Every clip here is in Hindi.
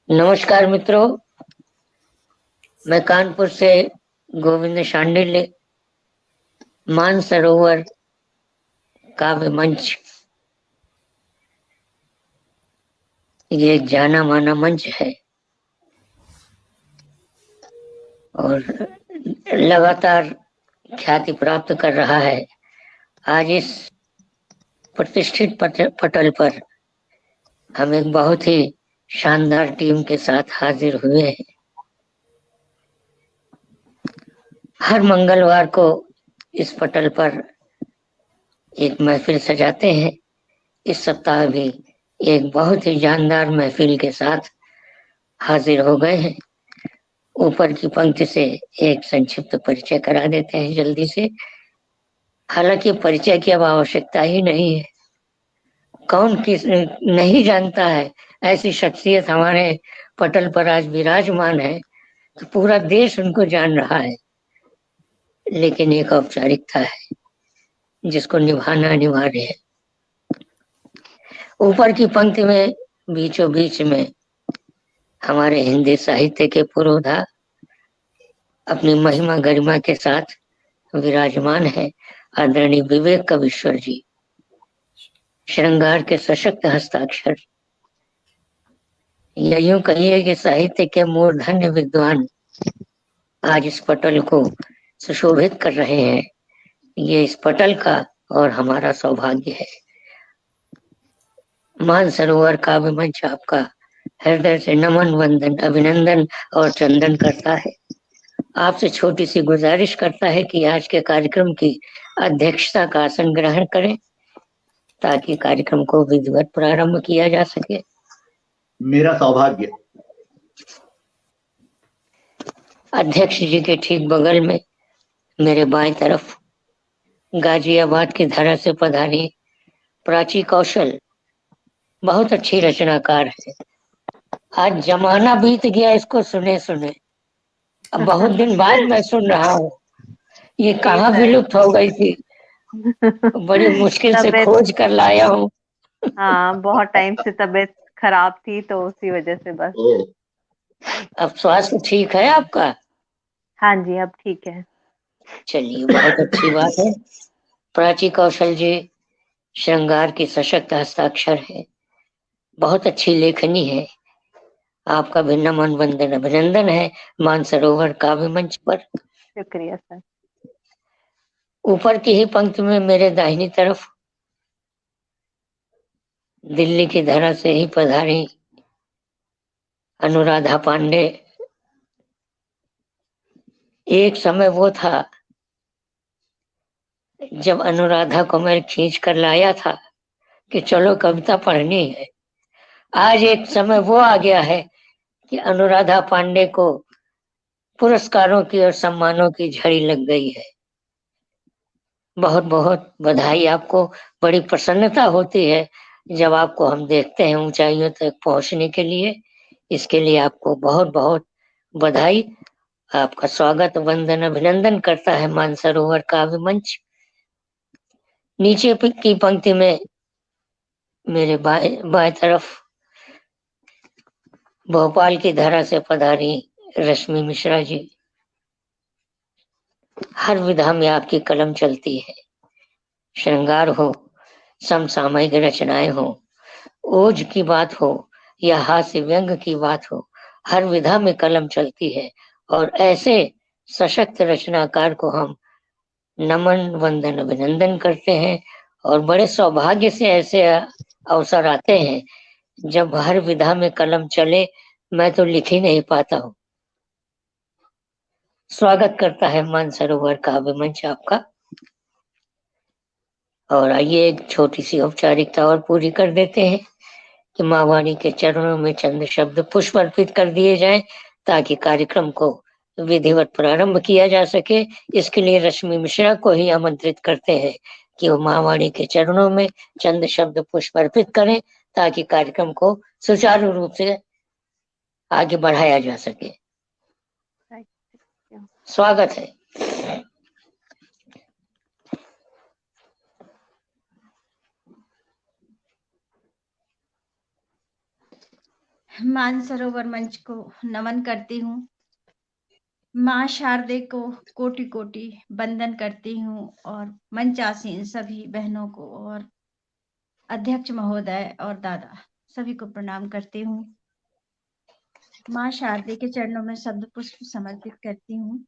नमस्कार मित्रों, मैं कानपुर से गोविंद शांडिल्य मानसरोवर काव्य मंच, ये एक जाना माना मंच है और लगातार ख्याति प्राप्त कर रहा है। आज इस प्रतिष्ठित पटल पर हम एक बहुत ही शानदार टीम के साथ हाजिर हुए हैं। हर मंगलवार को इस पटल पर एक महफिल सजाते हैं। इस सप्ताह भी एक बहुत ही जानदार महफिल के साथ हाजिर हो गए हैं। ऊपर की पंक्ति से एक संक्षिप्त परिचय करा देते हैं जल्दी से। हालांकि परिचय की अब आवश्यकता ही नहीं है। कौन किस नहीं जानता है, ऐसी शख्सियत हमारे पटल पर आज विराजमान है, तो पूरा देश उनको जान रहा है। लेकिन एक औपचारिकता है जिसको निभाना अनिवार्य है। ऊपर की पंक्ति में बीचों बीच में हमारे हिंदी साहित्य के पुरोधा अपनी महिमा गरिमा के साथ विराजमान है आदरणीय विवेक कवीश्वर जी। श्रृंगार के सशक्त हस्ताक्षर, या यूं कहिए कि साहित्य के मूर्धन्य विद्वान आज इस पटल को सुशोभित कर रहे हैं। ये इस पटल का और हमारा सौभाग्य है। मानसरोवर काव्य मंच आपका हृदय से नमन, वंदन, अभिनंदन और चंदन करता है। आपसे छोटी सी गुजारिश करता है कि आज के कार्यक्रम की अध्यक्षता का आसन ग्रहण करें ताकि कार्यक्रम को विधिवत प्रारंभ किया जा सके। मेरा सौभाग्य। अध्यक्ष जी के ठीक बगल में मेरे बाएं तरफ गाजियाबाद की धरा से पधारी प्राची कौशल बहुत अच्छी रचनाकार है। आज जमाना बीत गया इसको सुने सुने, अब बहुत दिन बाद मैं सुन रहा हूँ। ये कहाँ विलुप्त हो गई थी, बड़ी मुश्किल से खोज कर लाया हूँ। हाँ, बहुत टाइम से तबीयत खराब थी तो उसी वजह से बस। अब स्वास्थ्य ठीक है आपका? हाँ जी, अब ठीक है। चलिए, बहुत अच्छी बात है। प्राची कौशल जी श्रृंगार की सशक्त हस्ताक्षर है, बहुत अच्छी लेखनी है। आपका भी नमन, वंदन, अभिनंदन है मानसरोवर काव्य मंच पर। शुक्रिया सर। ऊपर की ही पंक्ति में मेरे दाहिनी तरफ दिल्ली की धरा से ही पधारी अनुराधा पांडे। एक समय वो था जब अनुराधा को मैं खींच कर लाया था कि चलो कविता पढ़नी है। आज एक समय वो आ गया है कि अनुराधा पांडे को पुरस्कारों की और सम्मानों की झड़ी लग गई है। बहुत बहुत बधाई आपको। बड़ी प्रसन्नता होती है जब आपको हम देखते हैं ऊंचाइयों तक पहुंचने के लिए। इसके लिए आपको बहुत बहुत बधाई। आपका स्वागत, वंदन, अभिनंदन करता है मानसरोवर काव्य मंच। नीचे की पंक्ति में मेरे बाएं तरफ भोपाल की धरा से पधारी रश्मि मिश्रा जी। हर विधा में आपकी कलम चलती है। श्रृंगार हो, समसामयिक रचनाएं हो, ओज की बात हो या हास्य व्यंग की बात हो, हर विधा में कलम चलती है। और ऐसे सशक्त रचनाकार को हम नमन, वंदन, अभिनंदन करते हैं। और बड़े सौभाग्य से ऐसे अवसर आते हैं जब हर विधा में कलम चले, मैं तो लिख ही नहीं पाता हूँ। स्वागत करता है मानसरोवर काव्य मंच आपका। और आइए एक छोटी सी औपचारिकता और पूरी कर देते हैं कि माँ वाणी के चरणों में चंद शब्द पुष्प अर्पित कर दिए जाएं ताकि कार्यक्रम को विधिवत प्रारंभ किया जा सके। इसके लिए रश्मि मिश्रा को ही आमंत्रित करते हैं कि वो माँ वाणी के चरणों में चंद शब्द पुष्प अर्पित करें ताकि कार्यक्रम को सुचारू रूप से आगे बढ़ाया जा सके। स्वागत है। मानसरोवर मंच को नमन करती हूँ। माँ शारदे को कोटि कोटि वंदन करती हूँ और मंचासीन सभी बहनों को और अध्यक्ष महोदय और दादा सभी को प्रणाम करती हूँ। माँ शारदे के चरणों में शब्द पुष्प समर्पित करती हूँ।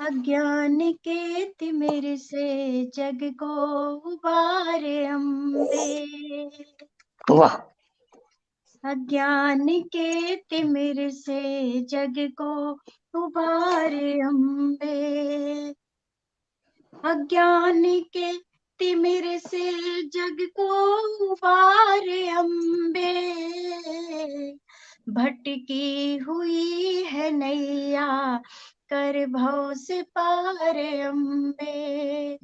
अज्ञान के तिमिर से जग को उबारे अम्बे। वाह। अज्ञान के तिमिर से जग को उबारे अम्बे। अज्ञान के तिमिर से जग को उबारे अम्बे। भटकी हुई है नैया कर भव से पार अम्बे।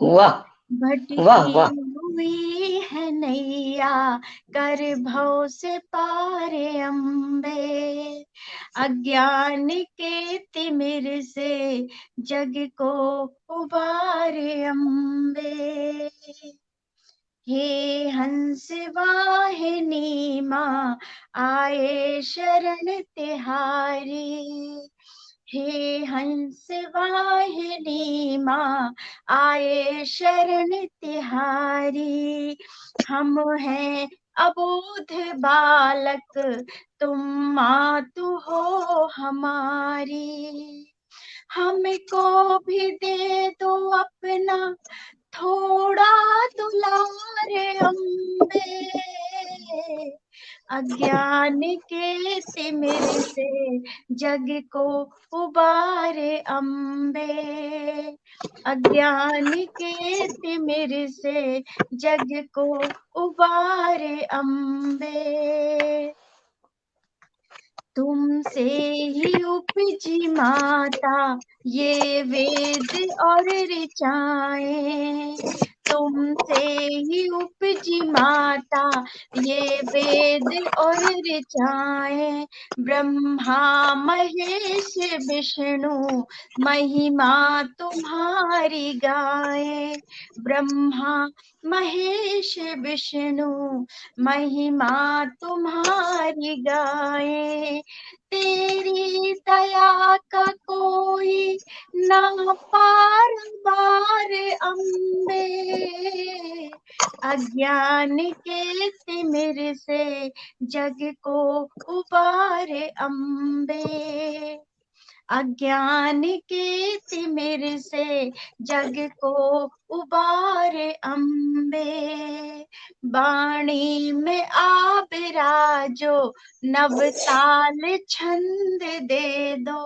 वाह वाह भटकी वाह। हुई है नैया कर भव से पार अम्बे। अज्ञान के तिमिर से जग को उबारे अम्बे। हे हंस वाहिनी माँ आए शरण तिहारी। हे हंस वाहिनी माँ आए शरण तिहारी। हम हैं अबोध बालक तुम मातु हो हमारी। हमको भी दे दो अपना थोड़ा दुलार अम्बे। अज्ञान के तिमिर से जग को उबारे अम्बे। अज्ञान के तिमिर से जग को उबारे अम्बे। तुमसे ही उपजी माता ये वेद और ऋचाएं। तुमसे ही उपजी माता ये वेद और ऋचाएं। ब्रह्मा महेश विष्णु महिमा तुम्हारी गाएं। ब्रह्मा महेश विष्णु महिमा तुम्हारी गाएं। तेरी दया का कोई ना पार बार अम्बे। अज्ञान के तिमिर से जग को उबारे अम्बे। अज्ञान के तिमिर से जग को उबारे अम्बे। बाणी में आप राजो नव ताल छंद दे दो।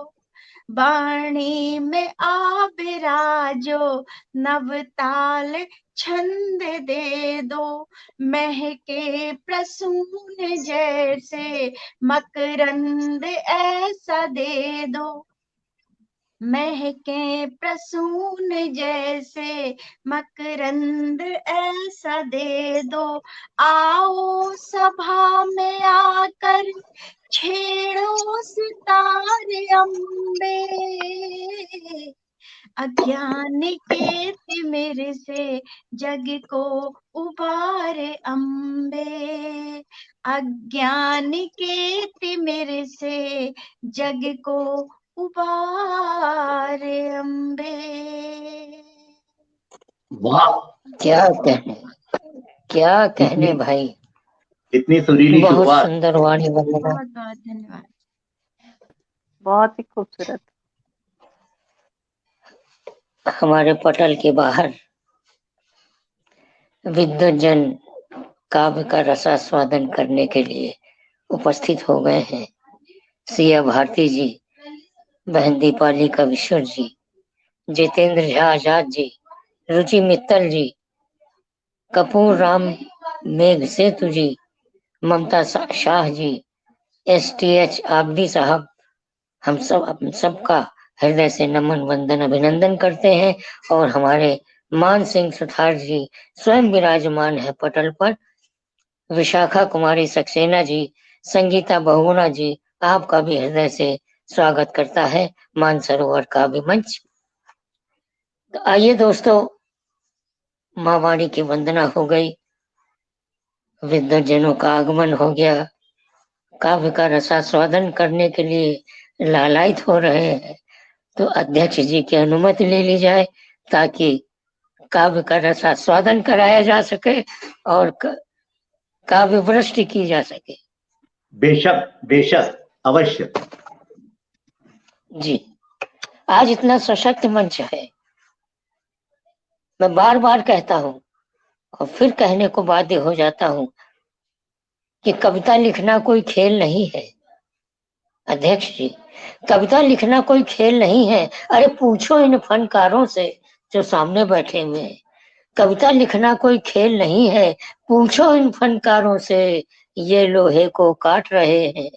बाणी में आप राजो नव ताल छंद दे दो। महके प्रसून जैसे मकरंद ऐसा दे दो। महके प्रसून जैसे मकरंद ऐसा दे दो। आओ सभा में आकर छेड़ो सितारे अम्बे। अज्ञान के तिमिर से जग को उबारे अम्बे। अज्ञान के तिमिर से जग को उबारे अम्बे। वाह, क्या कहने, क्या कहने भाई। इतनी सुरीली बहुत शुरुआत। सुंदर वाणी वंदना। बहुत बहुत धन्यवाद। बहुत ही खूबसूरत। हमारे पटल के बाहर विद्वत जन काव्य का रसास्वादन करने के लिए उपस्थित हो गए हैं। सिया भारती जी, बहन दीपाली कविश्वर जी, जितेंद्र झा आजाद जी, रुचि मित्तल जी, कपूर राम मेघ सेतु जी, ममता शाह जी, STH आबदी साहब, हम सबका हृदय से नमन वंदन अभिनंदन करते हैं। और हमारे मान सिंह सुथार जी स्वयं विराजमान है पटल पर। विशाखा कुमारी सक्सेना जी, संगीता बहुगुणा जी, आपका भी हृदय से स्वागत करता है मानसरोवर काव्य मंच। तो आइए दोस्तों, माँ वाणी की वंदना हो गई, विद्वजनों का आगमन हो गया, काव्य का रसास्वादन करने के लिए लालायित हो रहे हैं, तो अध्यक्ष जी की अनुमति ले ली जाए ताकि काव्य का रसास्वादन कराया जा सके और काव्य वृष्टि की जा सके। बेशक बेशक, अवश्य जी, आज इतना सशक्त मंच है, मैं बार बार कहता हूँ और फिर कहने को बाध्य हो जाता हूँ कि कविता लिखना कोई खेल नहीं है। अध्यक्ष जी, कविता लिखना कोई खेल नहीं है। अरे पूछो इन फनकारों से जो सामने बैठे हुए हैं, कविता लिखना कोई खेल नहीं है। पूछो इन फनकारों से, ये लोहे को काट रहे हैं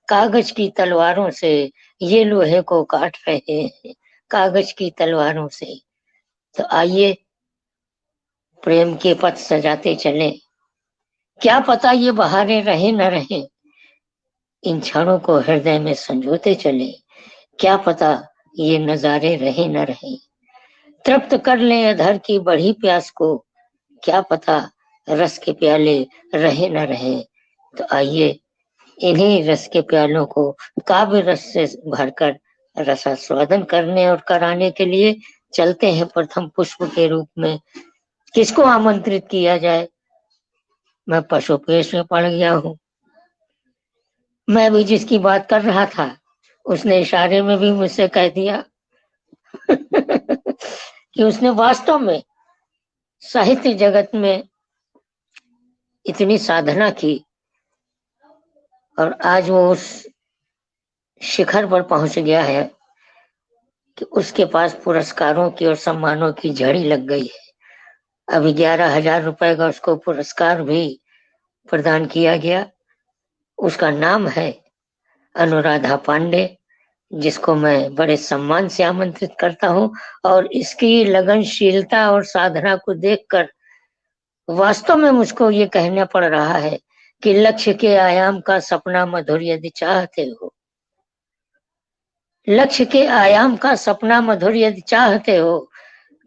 कागज की तलवारों से, ये लोहे को काट रहे हैं कागज की तलवारों से। तो आइए प्रेम के पथ सजाते चले, क्या पता ये बहारें रहे न रहे, इन क्षणों को हृदय में संजोते चले, क्या पता ये नजारे रहे न रहे, तृप्त कर ले अधर की बढ़ी प्यास को, क्या पता रस के प्याले रहे न रहे। तो आइए इन्हीं रस के प्यालों को काव्य रस से भरकर रसास्वादन करने और कराने के लिए चलते हैं। प्रथम पुष्प के रूप में किसको आमंत्रित किया जाए? मैं पशुपेश में पड़ गया हूँ। मैं भी जिसकी बात कर रहा था उसने इशारे में भी मुझसे कह दिया कि उसने वास्तव में साहित्य जगत में इतनी साधना की और आज वो उस शिखर पर पहुंच गया है कि उसके पास पुरस्कारों की और सम्मानों की झड़ी लग गई है। अभी 11,000 रुपए का उसको पुरस्कार भी प्रदान किया गया। उसका नाम है अनुराधा पांडे, जिसको मैं बड़े सम्मान से आमंत्रित करता हूं। और इसकी लगनशीलता और साधना को देखकर वास्तव में मुझको ये कहना पड़ रहा है कि लक्ष्य के आयाम का सपना मधुर यदि चाहते हो, लक्ष्य के आयाम का सपना मधुर यदि चाहते हो,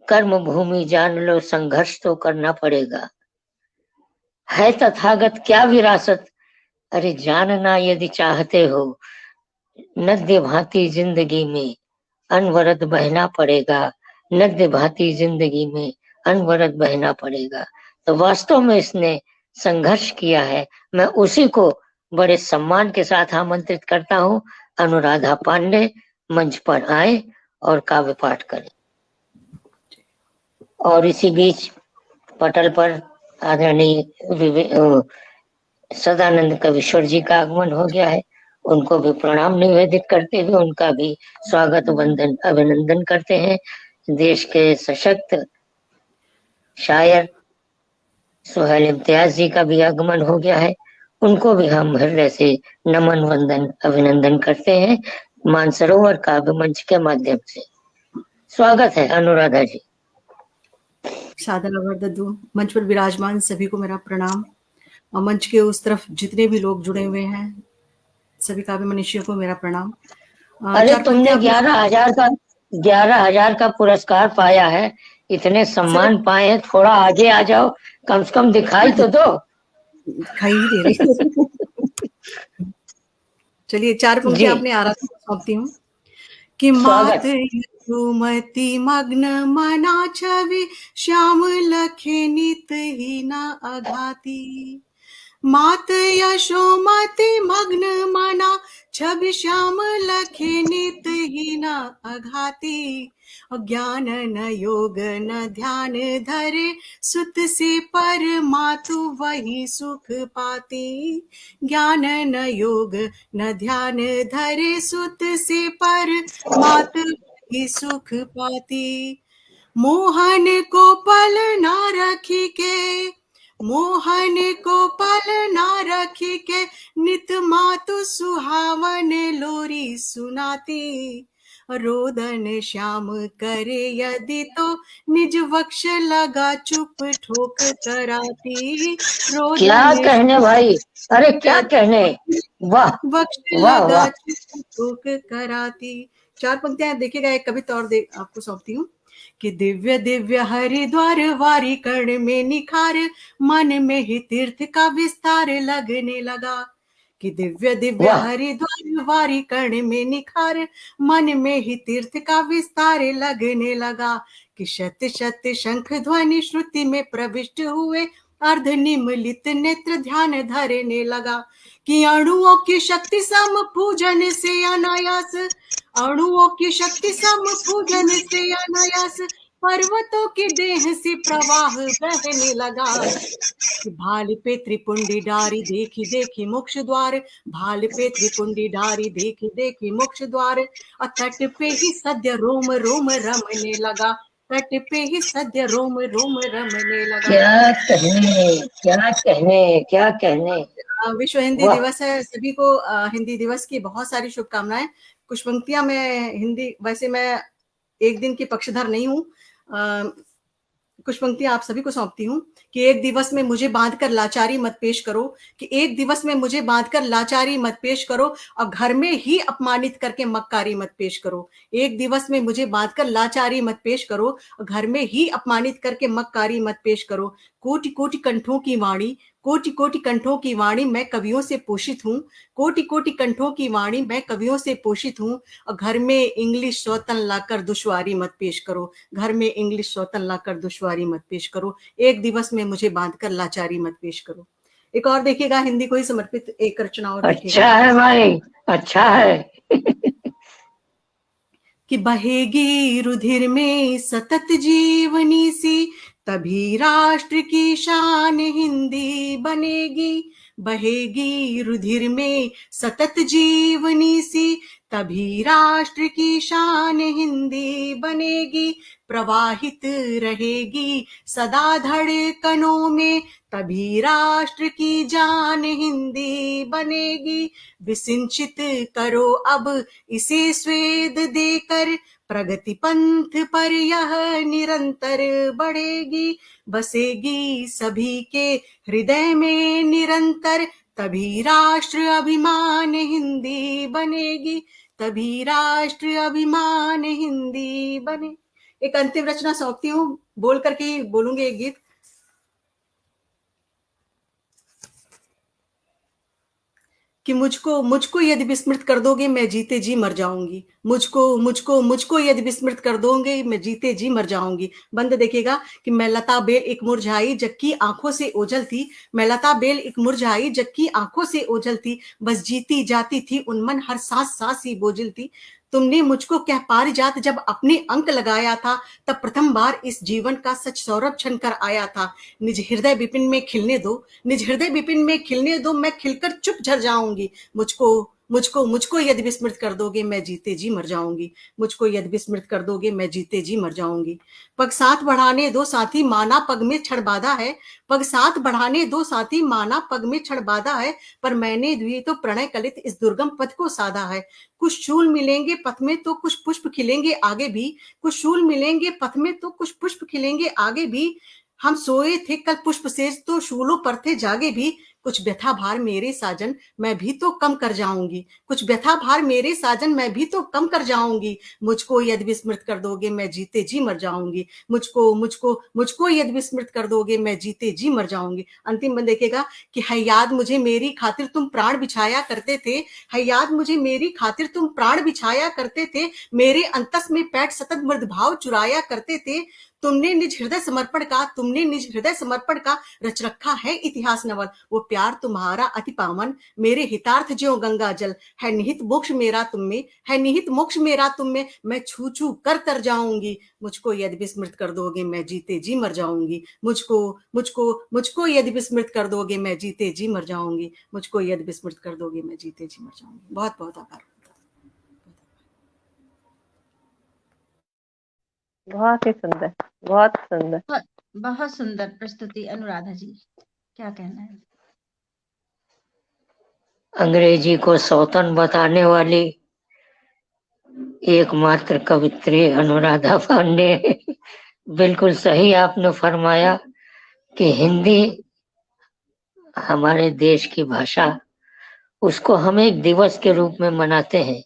कर्म भूमि जान लो संघर्ष तो करना पड़ेगा। है तथागत क्या विरासत, अरे जानना यदि चाहते हो, नद्य भांति जिंदगी में अनवरत बहना पड़ेगा, नद्य भांति जिंदगी में अनवरत बहना पड़ेगा। तो वास्तव में इसने संघर्ष किया है। मैं उसी को बड़े सम्मान के साथ आमंत्रित करता हूँ। अनुराधा पांडे मंच पर आए और काव्य पाठ करें। और इसी बीच पटल पर आदरणीय सदानंद कविश्वर जी का आगमन हो गया है। उनको भी प्रणाम निवेदित करते हुए उनका भी स्वागत वंदन अभिनंदन करते हैं। देश के सशक्त शायर सुहेल इम्तियाज जी का भी आगमन हो गया है। उनको भी हम हृदय से नमन वंदन अभिनंदन करते हैं मानसरोवर काव्य मंच के माध्यम से। स्वागत है अनुराधा जी। साधना वरददू, मंच पर विराजमान सभी को मेरा प्रणाम और मंच के उस तरफ जितने भी लोग जुड़े हुए हैं सभी काव्य मनीषियों को मेरा प्रणाम। अरे तुमने 11,000 का पुरस्कार पाया है, इतने सम्मान पाए हैं, थोड़ा आगे आ जाओ, कम से कम दिखाई तो दो। दिखाई ही दे रही। चलिए 4 पंक्तियां अपने आराधना को सौंपती हूँ कि मात यशोमती मग्न मना छवि श्याम लखे नित ही न अघाती, मात यशोमती मग्न मना छवि श्याम लखे नित ही न अघाती, ज्ञान न योग न ध्यान धरे सुत से पर मातु वही सुख पाती, ज्ञान न योग न ध्यान धरे सुत से पर मातु वही सुख पाती, मोहन को पल ना रखी के, मोहन को पल ना रखी के नित मातु सुहावन लोरी सुनाती, रोदन श्याम करे यदि तो निज वक्ष लगा चुप ठोक कराती, क्या कहने भाई, अरे क्या कहने, वाह वक्ष लगा चुप ठोक कराती। 4 पंक्तियां देखिएगा, एक कविता और आपको सौंपती हूँ कि दिव्य दिव्य हरिद्वार वारी कर्ण में निखार, मन में ही तीर्थ का विस्तार लगने लगा। कि दिव्य दिव्य वाह हरिद्वार वारी कर्ण में निखार, मन में ही तीर्थ का विस्तार लगने लगा। कि शत शत शंख ध्वनि श्रुति में प्रविष्ट हुए, अर्ध निमलित नेत्र ध्यान धरने लगा। कि अणुओं की शक्ति सम पूजन से अनायास, अणुओं की शक्ति सम पूजन से अनायास, पर्वतों की देह से प्रवाह बहने लगा। कि भाल पे त्रिपुंडी डारी देखी देखी मोक्ष द्वार, भाल पे त्रिपुंडी डारी देखी देखी मोक्ष द्वार, और तट पे ही सद्य रोम रोम रमने लगा, तट पे ही सद्य रोम रोम रमने लगा। क्या कहने क्या कहने क्या कहने। विश्व हिंदी वाह दिवस है, सभी को हिंदी दिवस की बहुत सारी शुभकामनाएं। कुछ पंक्तियां मैं हिंदी, वैसे मैं एक दिन की पक्षधर नहीं हूँ, कुछ पंक्तियां आप सभी को सौंपती हूँ। कि एक दिवस में मुझे बांधकर लाचारी मत पेश करो, कि एक दिवस में मुझे बांधकर लाचारी मत पेश करो, और घर में ही अपमानित करके मक्कारी मत पेश करो। एक दिवस में मुझे बांधकर लाचारी मत पेश करो, और घर में ही अपमानित करके मक्कारी मत पेश करो। कोटि कोटि कंठों की वाणी, कोटि कोटि कंठों की वाणी मैं कवियों से पोषित हूँ, कोटि कोटि कंठों की वाणी मैं कवियों से पोषित हूँ, और घर में इंग्लिश सौतन लाकर दुश्वारी मत पेश करो, घर में इंग्लिश सौतन लाकर दुश्वारी मत पेश करो, एक दिवस में मुझे बांधकर लाचारी मत पेश करो। एक और देखिएगा, हिंदी को ही समर्पित एक रचना और देखिएगा। अच्छा है भाई, अच्छा है। कि बहेगी रुधिर में सतत जीवनी सी, तभी राष्ट्र की शान हिंदी बनेगी। बहेगी रुधिर में सतत जीवनी सी, तभी राष्ट्र की शान हिंदी बनेगी। प्रवाहित रहेगी सदा धड़कनों में, तभी राष्ट्र की जान हिंदी बनेगी। विसिंचित करो अब इसे स्वेद देकर, प्रगति पंथ पर यह निरंतर बढ़ेगी। बसेगी सभी के हृदय में निरंतर, तभी राष्ट्र अभिमान हिंदी बनेगी, तभी राष्ट्र अभिमान हिंदी बने। एक अंतिम रचना सौंपती हूँ, बोल करके ही बोलूंगी एक गीत। कि मुझको मुझको यदि विस्मृत कर दोगे मैं जीते जी मर जाऊंगी, मुझको मुझको मुझको यदि विस्मृत कर दोगे मैं जीते जी मर जाऊंगी। बंद देखिएगा। कि मैं लता बेल एक मुरझाई जबकि आंखों से ओझल थी, मैं लता बेल एक मुरझाई जबकि आंखों से ओझल थी, बस जीती जाती थी उन्मन हर सांस सांस ही बोझिल थी। तुमने मुझको क्या पारिजात जब अपने अंक लगाया था, तब प्रथम बार इस जीवन का सच सौरभ छन कर आया था। निज हृदय विपिन में खिलने दो, निज हृदय विपिन में खिलने दो, मैं खिलकर चुप झर जाऊंगी। मुझको मुझको मुझको यदि विस्मृत कर दोगे मैं जीते जी मर जाऊंगी, मुझको यदि विस्मृत कर दोगे मैं जीते जी मर जाऊंगी। पग साथ बढ़ाने दो साथी माना पग में क्षण बाधा है, पग साथ बढ़ाने दो साथी माना पग में क्षण बाधा है, पर मैंने भी तो प्रणय कलित इस दुर्गम पथ को साधा है। कुछ शूल मिलेंगे पथ में तो कुछ पुष्प खिलेंगे आगे भी, कुछ शूल मिलेंगे पथ में तो कुछ पुष्प खिलेंगे आगे भी। हम सोए थे कल पुष्प से तो शूलों पर थे जागे भी, कुछ व्यथा भार मेरे साजन मैं भी तो कम कर जाऊंगी, कुछ व्यथा भार मेरे साजन मैं भी तो कम कर जाऊंगी। मुझको यदि विस्मृत कर दोगे मैं जीते जी मर जाऊंगी, मुझको मुझको मुझको यदि विस्मृत कर दोगे मैं जीते जी मर जाऊंगी। अंतिम में देखिएगा। कि है याद मुझे मेरी खातिर तुम प्राण बिछाया करते थे, है याद मुझे मेरी खातिर तुम प्राण बिछाया करते थे, मेरे अंतस में पैठ सतत मृद भाव चुराया करते थे। तुमने निज हृदय समर्पण का, तुमने निज हृदय समर्पण का रच रखा है इतिहास नवल। वो प्यार तुम्हारा अति पावन मेरे हितार्थ ज्यों गंगा जल, है निहित मोक्ष मेरा तुम में, है निहित मोक्ष मेरा तुम में, मैं छू छू कर तर जाऊंगी। मुझको यदि विस्मृत कर दोगे मैं जीते जी मर जाऊंगी, मुझको मुझको मुझको यदि विस्मृत कर दोगे मैं जीते जी मर जाऊंगी, मुझको यदि विस्मृत कर दोगे मैं जीते जी मर जाऊंगी। बहुत बहुत आभार। बहुत ही सुंदर, बहुत सुंदर। बहुत सुंदर प्रस्तुति अनुराधा जी, क्या कहना है। अंग्रेजी को सौतन बताने वाली एकमात्र कवित्री अनुराधा पांडे। बिल्कुल सही आपने फरमाया कि हिंदी हमारे देश की भाषा, उसको हम एक दिवस के रूप में मनाते हैं,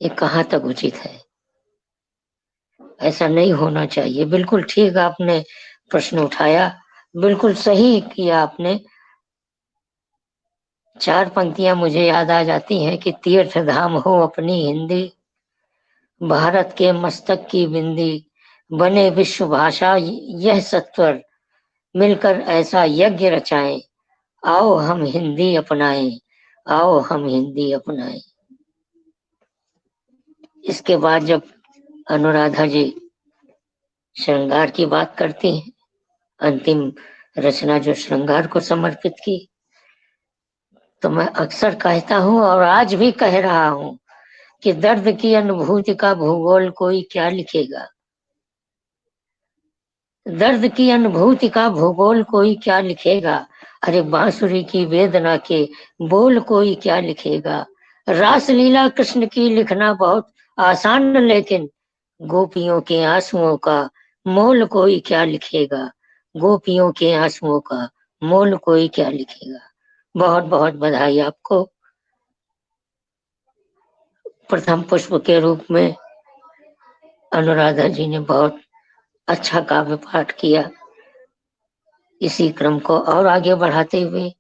ये कहाँ तक उचित है। ऐसा नहीं होना चाहिए। बिल्कुल ठीक आपने प्रश्न उठाया, बिल्कुल सही किया आपने। 4 पंक्तियां मुझे याद आ जाती हैं कि तीर्थ धाम हो अपनी हिंदी, भारत के मस्तक की बिंदी, बने विश्व भाषा यह सत्वर, मिलकर ऐसा यज्ञ रचाएं, आओ हम हिंदी अपनाएं, आओ हम हिंदी अपनाएं। इसके बाद जब अनुराधा जी श्रृंगार की बात करती हैं, अंतिम रचना जो श्रृंगार को समर्पित की, तो मैं अक्सर कहता हूं और आज भी कह रहा हूं कि दर्द की अनुभूति का भूगोल कोई क्या लिखेगा, दर्द की अनुभूति का भूगोल कोई क्या लिखेगा, अरे बांसुरी की वेदना के बोल कोई क्या लिखेगा, रासलीला कृष्ण की लिखना बहुत आसान, लेकिन गोपियों के आंसुओं का मोल कोई क्या लिखेगा, गोपियों के आंसुओं का मोल कोई क्या लिखेगा। बहुत बहुत बधाई आपको। प्रथम पुष्प के रूप में अनुराधा जी ने बहुत अच्छा काव्य पाठ किया। इसी क्रम को और आगे बढ़ाते हुए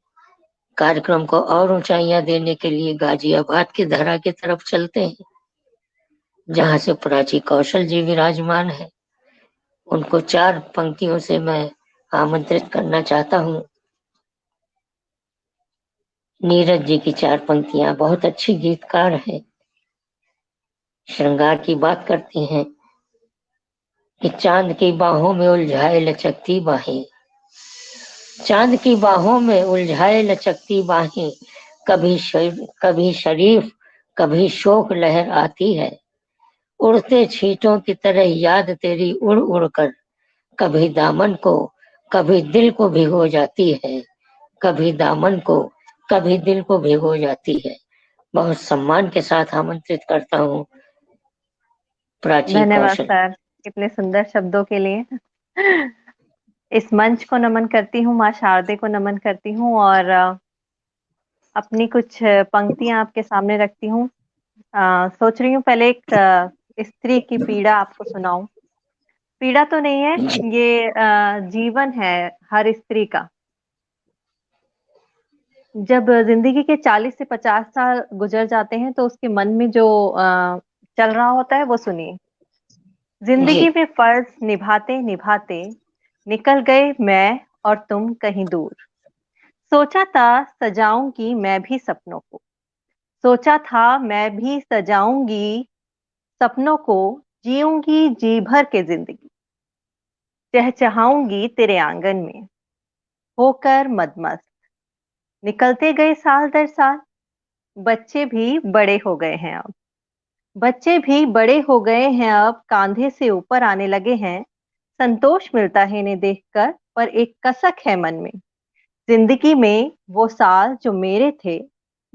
कार्यक्रम को और ऊंचाइयां देने के लिए गाजियाबाद की धरा की तरफ चलते हैं, जहां से प्राची कौशल जी विराजमान है। उनको 4 पंक्तियों से मैं आमंत्रित करना चाहता हूं। नीरज जी की 4 पंक्तियां बहुत अच्छी गीतकार हैं। श्रृंगार की बात करती हैं कि चांद की बाहों में उलझाए लचकती बाहें, चांद की बाहों में उलझाए लचकती बाहें, कभी शरीफ कभी शोक लहर आती है, उड़ते छींटों की तरह याद तेरी उड़ उड़ कर कभी दामन को कभी दिल को भिगो जाती है, कभी दामन को कभी दिल को भिगो जाती है। बहुत सम्मान के साथ आमंत्रित करता हूँ प्राची धन्यवाद कौशल। सर, इतने सुंदर शब्दों के लिए। इस मंच को नमन करती हूँ, माँ शारदे को नमन करती हूँ और अपनी कुछ पंक्तियां आपके सामने रखती हूँ। सोच रही हूँ पहले एक स्त्री की पीड़ा आपको सुनाऊं। पीड़ा तो नहीं है, ये जीवन है हर स्त्री का। जब जिंदगी के 40 से 50 साल गुजर जाते हैं तो उसके मन में जो चल रहा होता है वो सुनिए। जिंदगी में फर्ज निभाते निभाते निकल गए मैं और तुम कहीं दूर। सोचा था सजाऊंगी मैं भी सपनों को, सोचा था मैं भी सजाऊंगी सपनों को, जीऊंगी जी भर के जिंदगी, चहचहाऊंगी तेरे आंगन में होकर मदमस्त। निकलते गए साल दर साल, बच्चे भी बड़े हो गए हैं अब, बच्चे भी बड़े हो गए हैं अब, कांधे से ऊपर आने लगे हैं। संतोष मिलता है इन्हें देखकर, पर एक कसक है मन में। जिंदगी में वो साल जो मेरे थे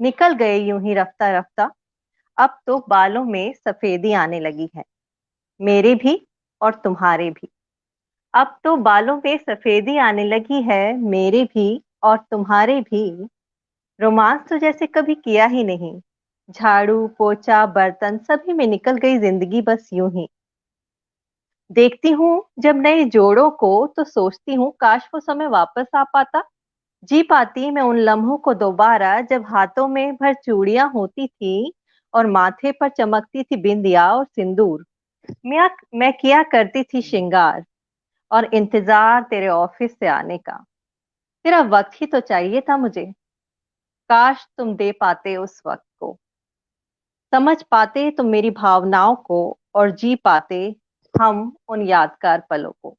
निकल गए यूं ही रफ्ता रफ्ता। अब तो बालों में सफेदी आने लगी है, मेरे भी और तुम्हारे भी। अब तो बालों में सफेदी आने लगी है, मेरे भी और तुम्हारे भी। रोमांस तो जैसे कभी किया ही नहीं, झाड़ू पोछा बर्तन सभी में निकल गई जिंदगी बस यूं ही। देखती हूँ जब नए जोड़ों को तो सोचती हूँ काश वो समय वापस आ पाता, जी पाती मैं उन लम्हों को दोबारा, जब हाथों में भर चूड़ियां होती थी और माथे पर चमकती थी बिंदिया और सिंदूर। मैं किया करती थी श्रृंगार और इंतजार तेरे ऑफिस से आने का। तेरा वक्त ही तो चाहिए था मुझे, काश तुम दे पाते उस वक्त को, समझ पाते तुम मेरी भावनाओं को और जी पाते हम उन यादगार पलों को।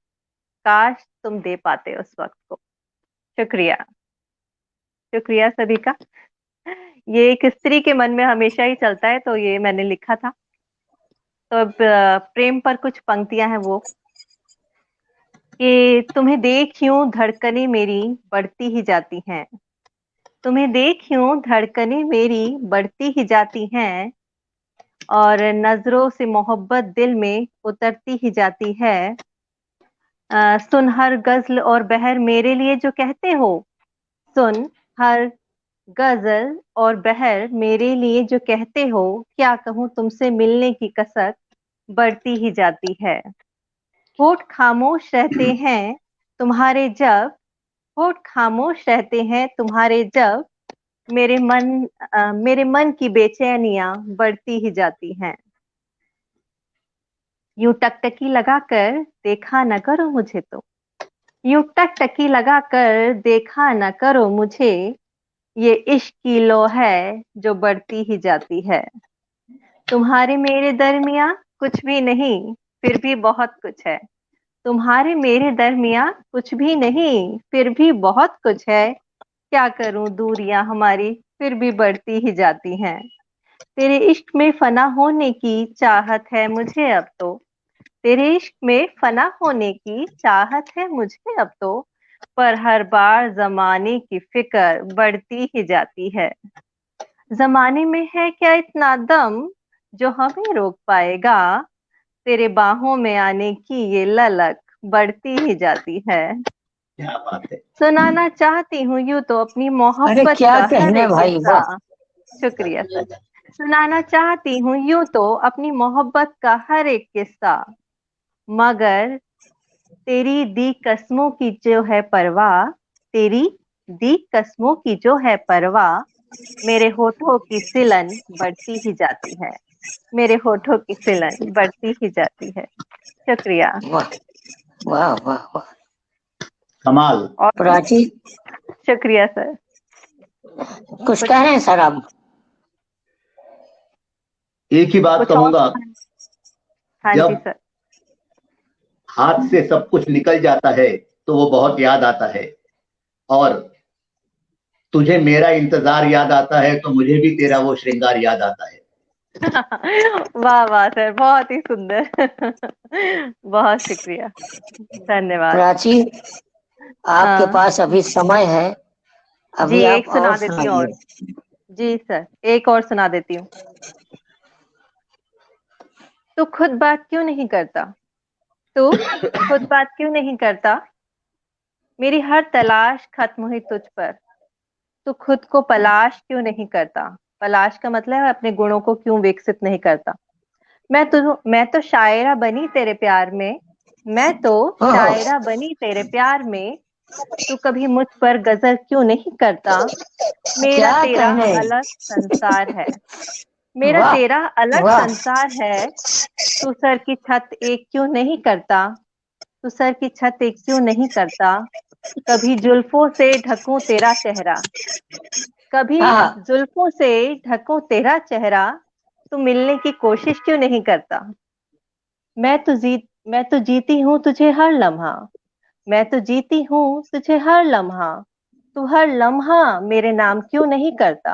काश तुम दे पाते उस वक्त को। शुक्रिया, शुक्रिया सभी का। ये एक स्त्री के मन में हमेशा ही चलता है, तो ये मैंने लिखा था। तो अब प्रेम पर कुछ पंक्तियां हैं वो कि तुम्हें देख यूं धड़कनें मेरी बढ़ती ही जाती हैं, तुम्हें देख यूं धड़कनें मेरी बढ़ती ही जाती हैं, और नजरों से मोहब्बत दिल में उतरती ही जाती है। सुन हर गजल और बहर मेरे लिए जो कहते हो, सुन हर गजल और बहर मेरे लिए जो कहते हो, क्या कहूँ तुमसे मिलने की कसक, बढ़ती ही जाती है। होठ खामोश रहते हैं तुम्हारे जब, होठ खामोश रहते हैं तुम्हारे जब, मेरे मन की बेचैनियां बढ़ती ही जाती हैं। यूं टकटकी लगाकर देखा न करो मुझे तो, यूं टकटकी लगाकर देखा न करो मुझे, ये इश्क की लो है जो बढ़ती ही जाती है। तुम्हारे मेरे दरमियां कुछ भी नहीं, फिर भी बहुत कुछ है। तुम्हारे मेरे दरमियां कुछ भी नहीं, फिर भी बहुत कुछ है। क्या करूं दूरियां हमारी फिर भी बढ़ती ही जाती हैं। तेरे इश्क में फना होने की चाहत है मुझे अब तो, तेरे इश्क में फना होने की चाहत है मुझे अब तो, पर हर बार जमाने की फिक्र बढ़ती ही जाती है। जमाने में है क्या इतना दम जो हमें रोक पाएगा, तेरे बाहों में आने की ये ललक बढ़ती ही जाती है। क्या बात है। सुनाना चाहती हूँ यूं तो अपनी अरे मोहब्बत क्या का हर कहने एक भाई, किस्सा। वाह। शुक्रिया सर। सुनाना चाहती हूँ यूं तो अपनी मोहब्बत का हर एक किस्सा, मगर तेरी दी कस्मों की जो है परवाह, तेरी दी कस्मों की जो है परवाह, मेरे होठों की सिलन बढ़ती ही जाती है, मेरे होठों की सिलन बढ़ती ही जाती है। शुक्रिया। वाह वाह वाह वाह। कमाल। और प्राची, शुक्रिया सर। कुछ कुछ कह रहे हैं सर आप? एक ही बात कुछ और? कहूंगा, हाँ जी जब सर। हाथ से सब कुछ निकल जाता है तो वो बहुत याद आता है, और तुझे मेरा इंतजार याद आता है तो मुझे भी तेरा वो श्रृंगार याद आता है। वाह वाह सर, बहुत ही सुंदर। बहुत शुक्रिया, धन्यवाद। प्राची, आपके हाँ पास अभी समय है, जी, अभी आप एक सुना और देती हूँ और। सुनाइए। जी सर, एक और सुना देती हूँ। तू खुद बात क्यों नहीं करता, तू खुद बात क्यों नहीं करता, मेरी हर तलाश खत्म हुई तुझ पर। तू खुद को पलाश क्यों नहीं करता, पलाश का मतलब है अपने गुणों को क्यों विकसित नहीं करता। मैं तो शायरा बनी तेरे प्यार में, मैं तो ओह, शायरा बनी तेरे प्यार में, तू कभी मुझ पर गजल क्यों नहीं करता। मेरा क्या तेरा कहने। अलग संसार है, मेरा वाह तेरा अलग वाह। संसार है। तू सर की छत एक क्यों नहीं करता, तू सर की छत एक क्यों नहीं करता। कभी जुल्फों से ढकूं तेरा चेहरा, कभी हाँ, जुल्फों से ढकूं तेरा चेहरा, तू मिलने की कोशिश क्यों नहीं करता। मैं तो जीती हूँ तुझे हर लम्हा, मैं तो जीती हूँ तुझे हर लम्हा, तू हर लम्हा मेरे नाम क्यों नहीं करता,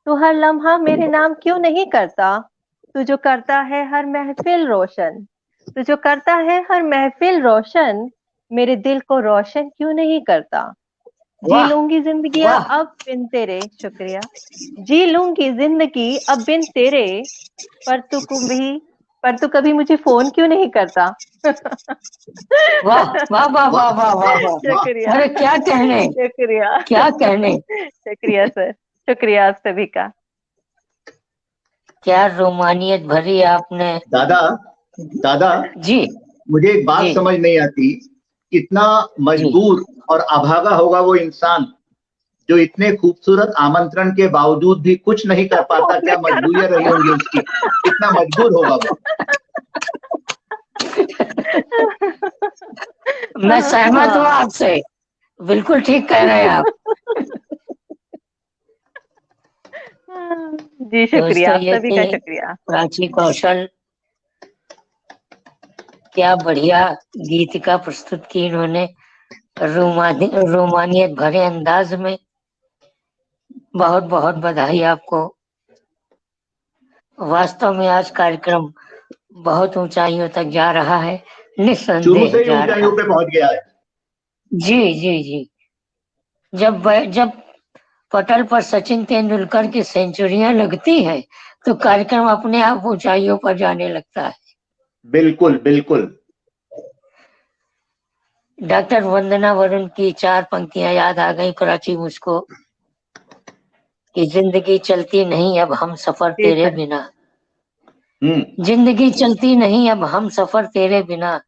तू हर लम्हा मेरे नाम क्यों नहीं करता। तू जो करता है हर महफिल रोशन, तू जो करता है हर महफिल रोशन, मेरे दिल को रोशन क्यों नहीं करता। जी वाह लूंगी जिंदगी वाह। अब बिन तेरे, शुक्रिया। जी लूंगी जिंदगी अब बिन तेरे, पर तू कभी पर तू कभी मुझे फोन क्यों नहीं करता। वाह वाह वाह वाह वाह वाह वाह। शुक्रिया, अरे क्या कहने, शुक्रिया। क्या कहने। शुक्रिया सर, शुक्रिया आप सभी का। क्या रोमानियत भरी आपने। दादा, दादा, जी मुझे एक बात जी समझ नहीं आती, कितना जी। मजबूर और अभागा होगा वो इंसान जो इतने खूबसूरत आमंत्रण के बावजूद भी कुछ नहीं कर पाता। फोन क्या करा। मजबूरियां रही होंगी उसकी, कितना मजबूर होगा वो। मैं सहमत हूँ हाँ। आपसे, बिल्कुल ठीक कह रहे हैं आप। जी शुक्रिया, दोस्तों, आप ये सभी का थी शुक्रिया। प्राची कौशल। क्या बढ़िया गीतिका प्रस्तुत की इन्होंने, रोमानियत भरे अंदाज में। बहुत बहुत बधाई आपको। वास्तव में आज कार्यक्रम बहुत ऊंचाइयों तक जा रहा है, शुरू निस्संदेह से ही जा रहा ऊंचाइयों है। पे पहुंच गया है। जी जी जी। जब पटल पर सचिन तेंदुलकर की सेंचुरियां लगती हैं तो कार्यक्रम अपने आप ऊंचाइयों पर जाने लगता है। बिल्कुल बिल्कुल। डॉक्टर वंदना वरुण की 4 पंक्तियां याद आ गई प्राची मुझको, कि जिंदगी चलती नहीं अब हम सफर जी तेरे सर। बिना। जिंदगी चलती नहीं अब हम सफर तेरे बिना,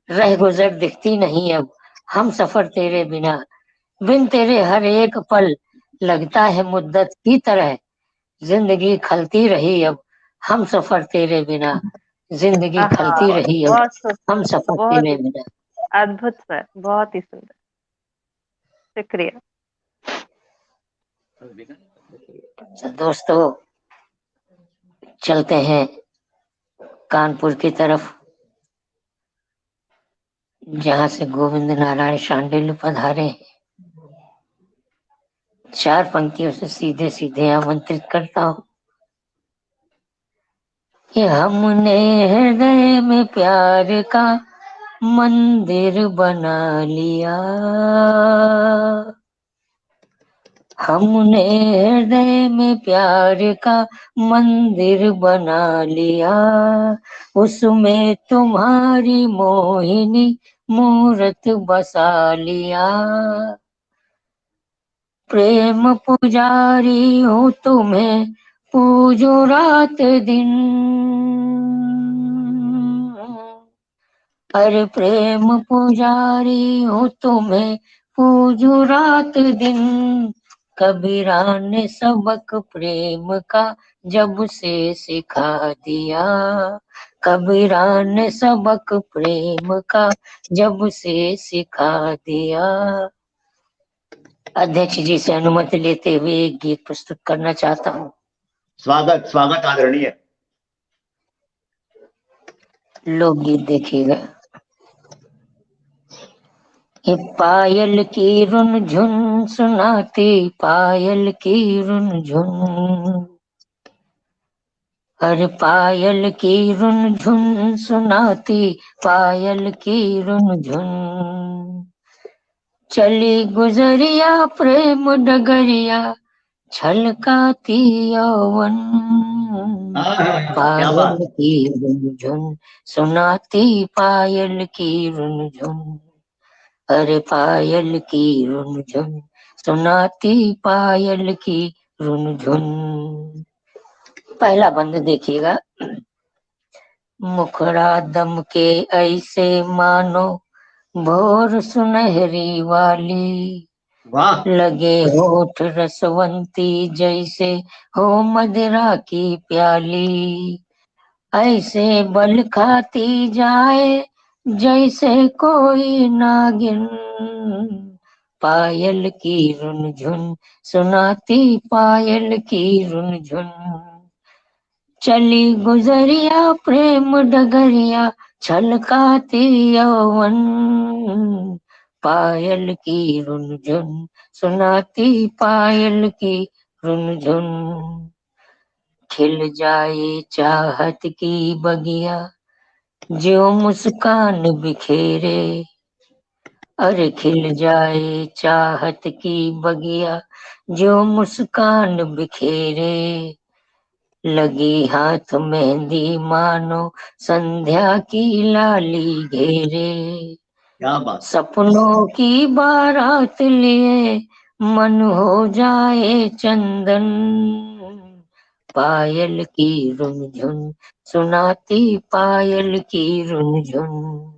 रह गुजर दिखती नहीं अब हम सफर तेरे बिना, बिन तेरे हर एक पल लगता है मुद्दत की तरह, जिंदगी खलती रही अब हम सफर तेरे बिना, जिंदगी खलती आहा, रही अब बहुत हम सफर बहुत तेरे बिना। अद्भुत सर, बहुत ही सुंदर, शुक्रिया। तो दोस्तों चलते हैं कानपुर की तरफ, जहाँ से गोविंद नारायण शांडिल्य पधारे। 4 पंक्तियों से सीधे सीधे आमंत्रित करता हूँ कि हमने हृदय में प्यार का मंदिर बना लिया, हमने हृदय में प्यार का मंदिर बना लिया, उसमें तुम्हारी मोहिनी मूरत बसा लिया, प्रेम पुजारी हूँ तुम्हें पूजो रात दिन, अरे प्रेम पुजारी हूँ तुम्हें पूजो रात दिन, कबीरा ने सबक प्रेम का जब से सिखा दिया, कबीरा ने सबक प्रेम का जब से सिखा दिया। अध्यक्ष जी से अनुमति लेते हुए एक गीत प्रस्तुत करना चाहता हूँ। स्वागत स्वागत आदरणीय। लोकगीत देखिएगा। ये पायल की रुन झुन सुनाती, पायल की रुन झुन, अरे पायल की रुन झुन सुनाती, पायल की रुन झुन, चली गुजरिया प्रेम डगरिया छलकाती यौवन, पायल की रुन झुन सुनाती, पायल की रुन झुन, अरे पायल की रुन झुन सुनाती, पायल की रुन झुन। पहला बंद देखिएगा। मुखड़ा दम के ऐसे मानो भोर सुनहरी वाली, लगे होठ रसवंती जैसे हो मदिरा की प्याली, ऐसे बल खाती जाए जैसे कोई नागिन, पायल की रुन झुन सुनाती, पायल की रुन झुन, चली गुजरिया प्रेम डगरिया छलकाती यौवन, पायल की रुन झुन सुनाती, पायल की रुन झुन, खिल जाए चाहत की बगिया जो मुस्कान बिखेरे, अरे खिल जाए चाहत की बगिया जो मुस्कान बिखेरे, लगी हाथ मेहंदी मानो संध्या की लाली घेरे, क्या बात। सपनों की बारात लिए मन हो जाए चंदन, पायल की रुन झुन सुनाती, पायल की रुन झुन,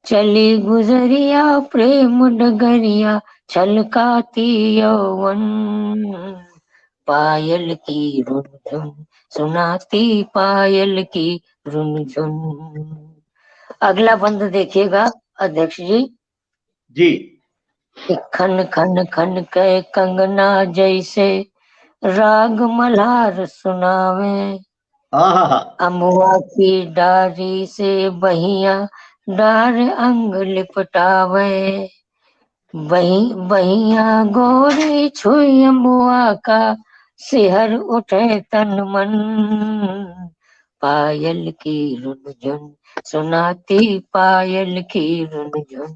चली गुजरिया प्रेम डगरिया छलकाती यौवन, पायल की रुन झुन सुनाती, पायल की रुन झुन। अगला बंद देखिएगा अध्यक्ष जी। जी। खन खन खन के कंगना जैसे राग मल्हार सुनावे, अमुआ की डारी से बहिया डार अंग लिपटावे, बहिया गोरी छुई अमुआ का सिहर उठे तन मन, पायल की रुन झुन सुनाती, पायल की रुन झुन,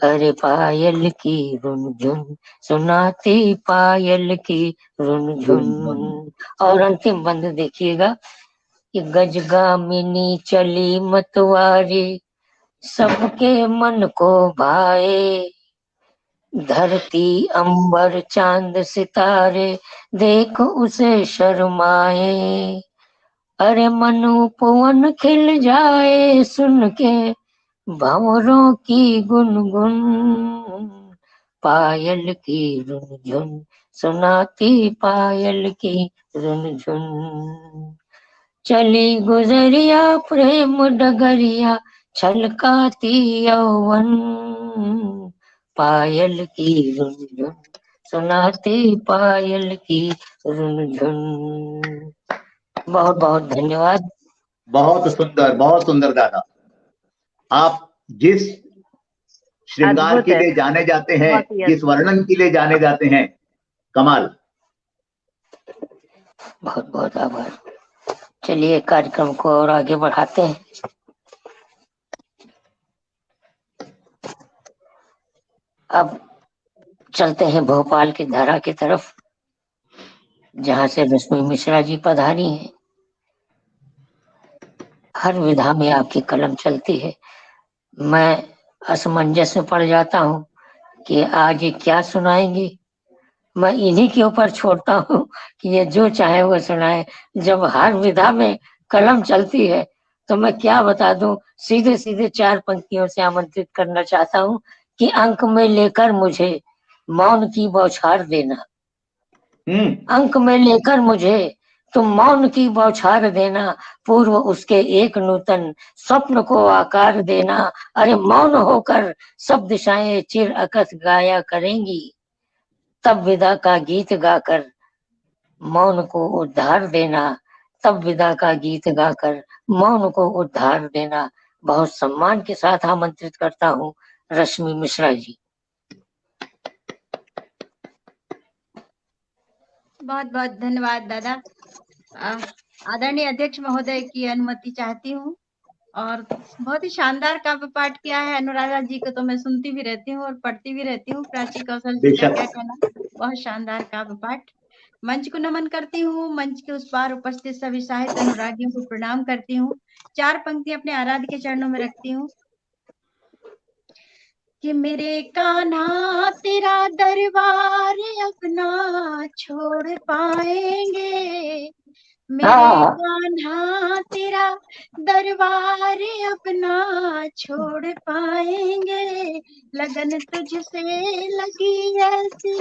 अरे पायल की रुन झुन सुनाती, पायल की रुन झुन। और अंतिम बंद देखिएगा कि गजगामिनी चली मतवारी सबके मन को भाए, धरती अंबर चांद सितारे देख उसे शर्माए, अरे मन उपवन खिल जाए सुन के भंवरों की गुनगुन, पायल की रुनझुन सुनाती पायल की रुनझुन। चली गुजरिया प्रेम डगरिया छलकाती यौवन, पायल की रुनझुन सुनाती पायल की रुनझुन। बहुत बहुत धन्यवाद। बहुत सुंदर दादा। आप जिस श्रृंगार अद्भुत के है, लिए जाने जाते हैं, बहुत ही जिस वर्णन के लिए जाने जाते हैं, कमाल। बहुत बहुत आभार। चलिए कार्यक्रम को और आगे बढ़ाते हैं। अब चलते हैं भोपाल की धारा की तरफ, जहां से रश्मि मिश्रा जी पधारी हैं। हर विधा में आपकी कलम चलती है। मैं असमंजस में पड़ जाता हूँ कि आज ये क्या सुनाएंगी। मैं इन्हीं के ऊपर छोड़ता हूँ कि ये जो चाहे वो सुनाए। जब हर विधा में कलम चलती है तो मैं क्या बता दूं। सीधे सीधे 4 पंक्तियों से आमंत्रित करना चाहता हूँ कि अंक में लेकर मुझे मौन की बौछार देना। अंक में लेकर मुझे तुम मौन की बौछार देना, पूर्व उसके एक नूतन स्वप्न को आकार देना। अरे मौन होकर सब दिशाएं चिर अकथ गाया करेंगी, तब विदा का गीत गाकर मौन को उद्धार देना, तब विदा का गीत गाकर मौन को उद्धार देना। बहुत सम्मान के साथ आमंत्रित करता हूँ रश्मि मिश्रा जी। बहुत बहुत धन्यवाद दादा। आदरणीय अध्यक्ष महोदय की अनुमति चाहती हूँ। और बहुत ही शानदार काव्य पाठ किया है अनुराधा जी को, तो मैं सुनती भी रहती हूँ और पढ़ती भी रहती हूँ। प्राची कौशल जी का क्या कहना, बहुत शानदार काव्य पाठ। मंच को नमन करती हूँ। मंच के उस पार उपस्थित सभी साहित्य अनुरागियों को प्रणाम करती हूँ। 4 पंक्ति अपने आराध्य के चरणों में रखती हूँ कि मेरे कान्हा तेरा दरबार अपना छोड़ पाएंगे, मेरे कान्हा तेरा दरबार अपना छोड़ पाएंगे, लगन तुझसे लगी ऐसी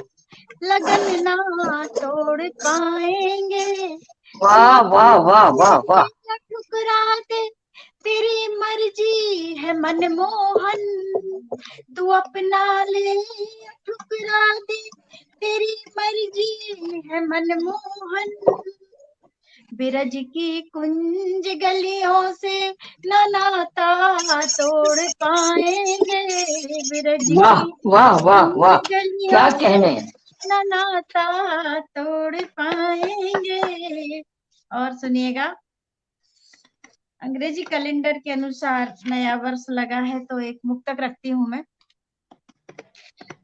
लगन ना तोड़ पाएंगे। वाह वाह वाह वाह वाह। ठुकरा दे तेरी मर्जी है मनमोहन, तू अपना ले ठुकरा दे तेरी मर्जी है मनमोहन। बिरज की कुंज गलियों से न नाता तोड़ पाएंगे, बिरज की वाह वाह वाह, क्या गलियों कहने। न नाता तोड़ पाएंगे। और सुनिएगा, अंग्रेजी कैलेंडर के अनुसार नया वर्ष लगा है तो एक मुक्तक रखती हूँ मैं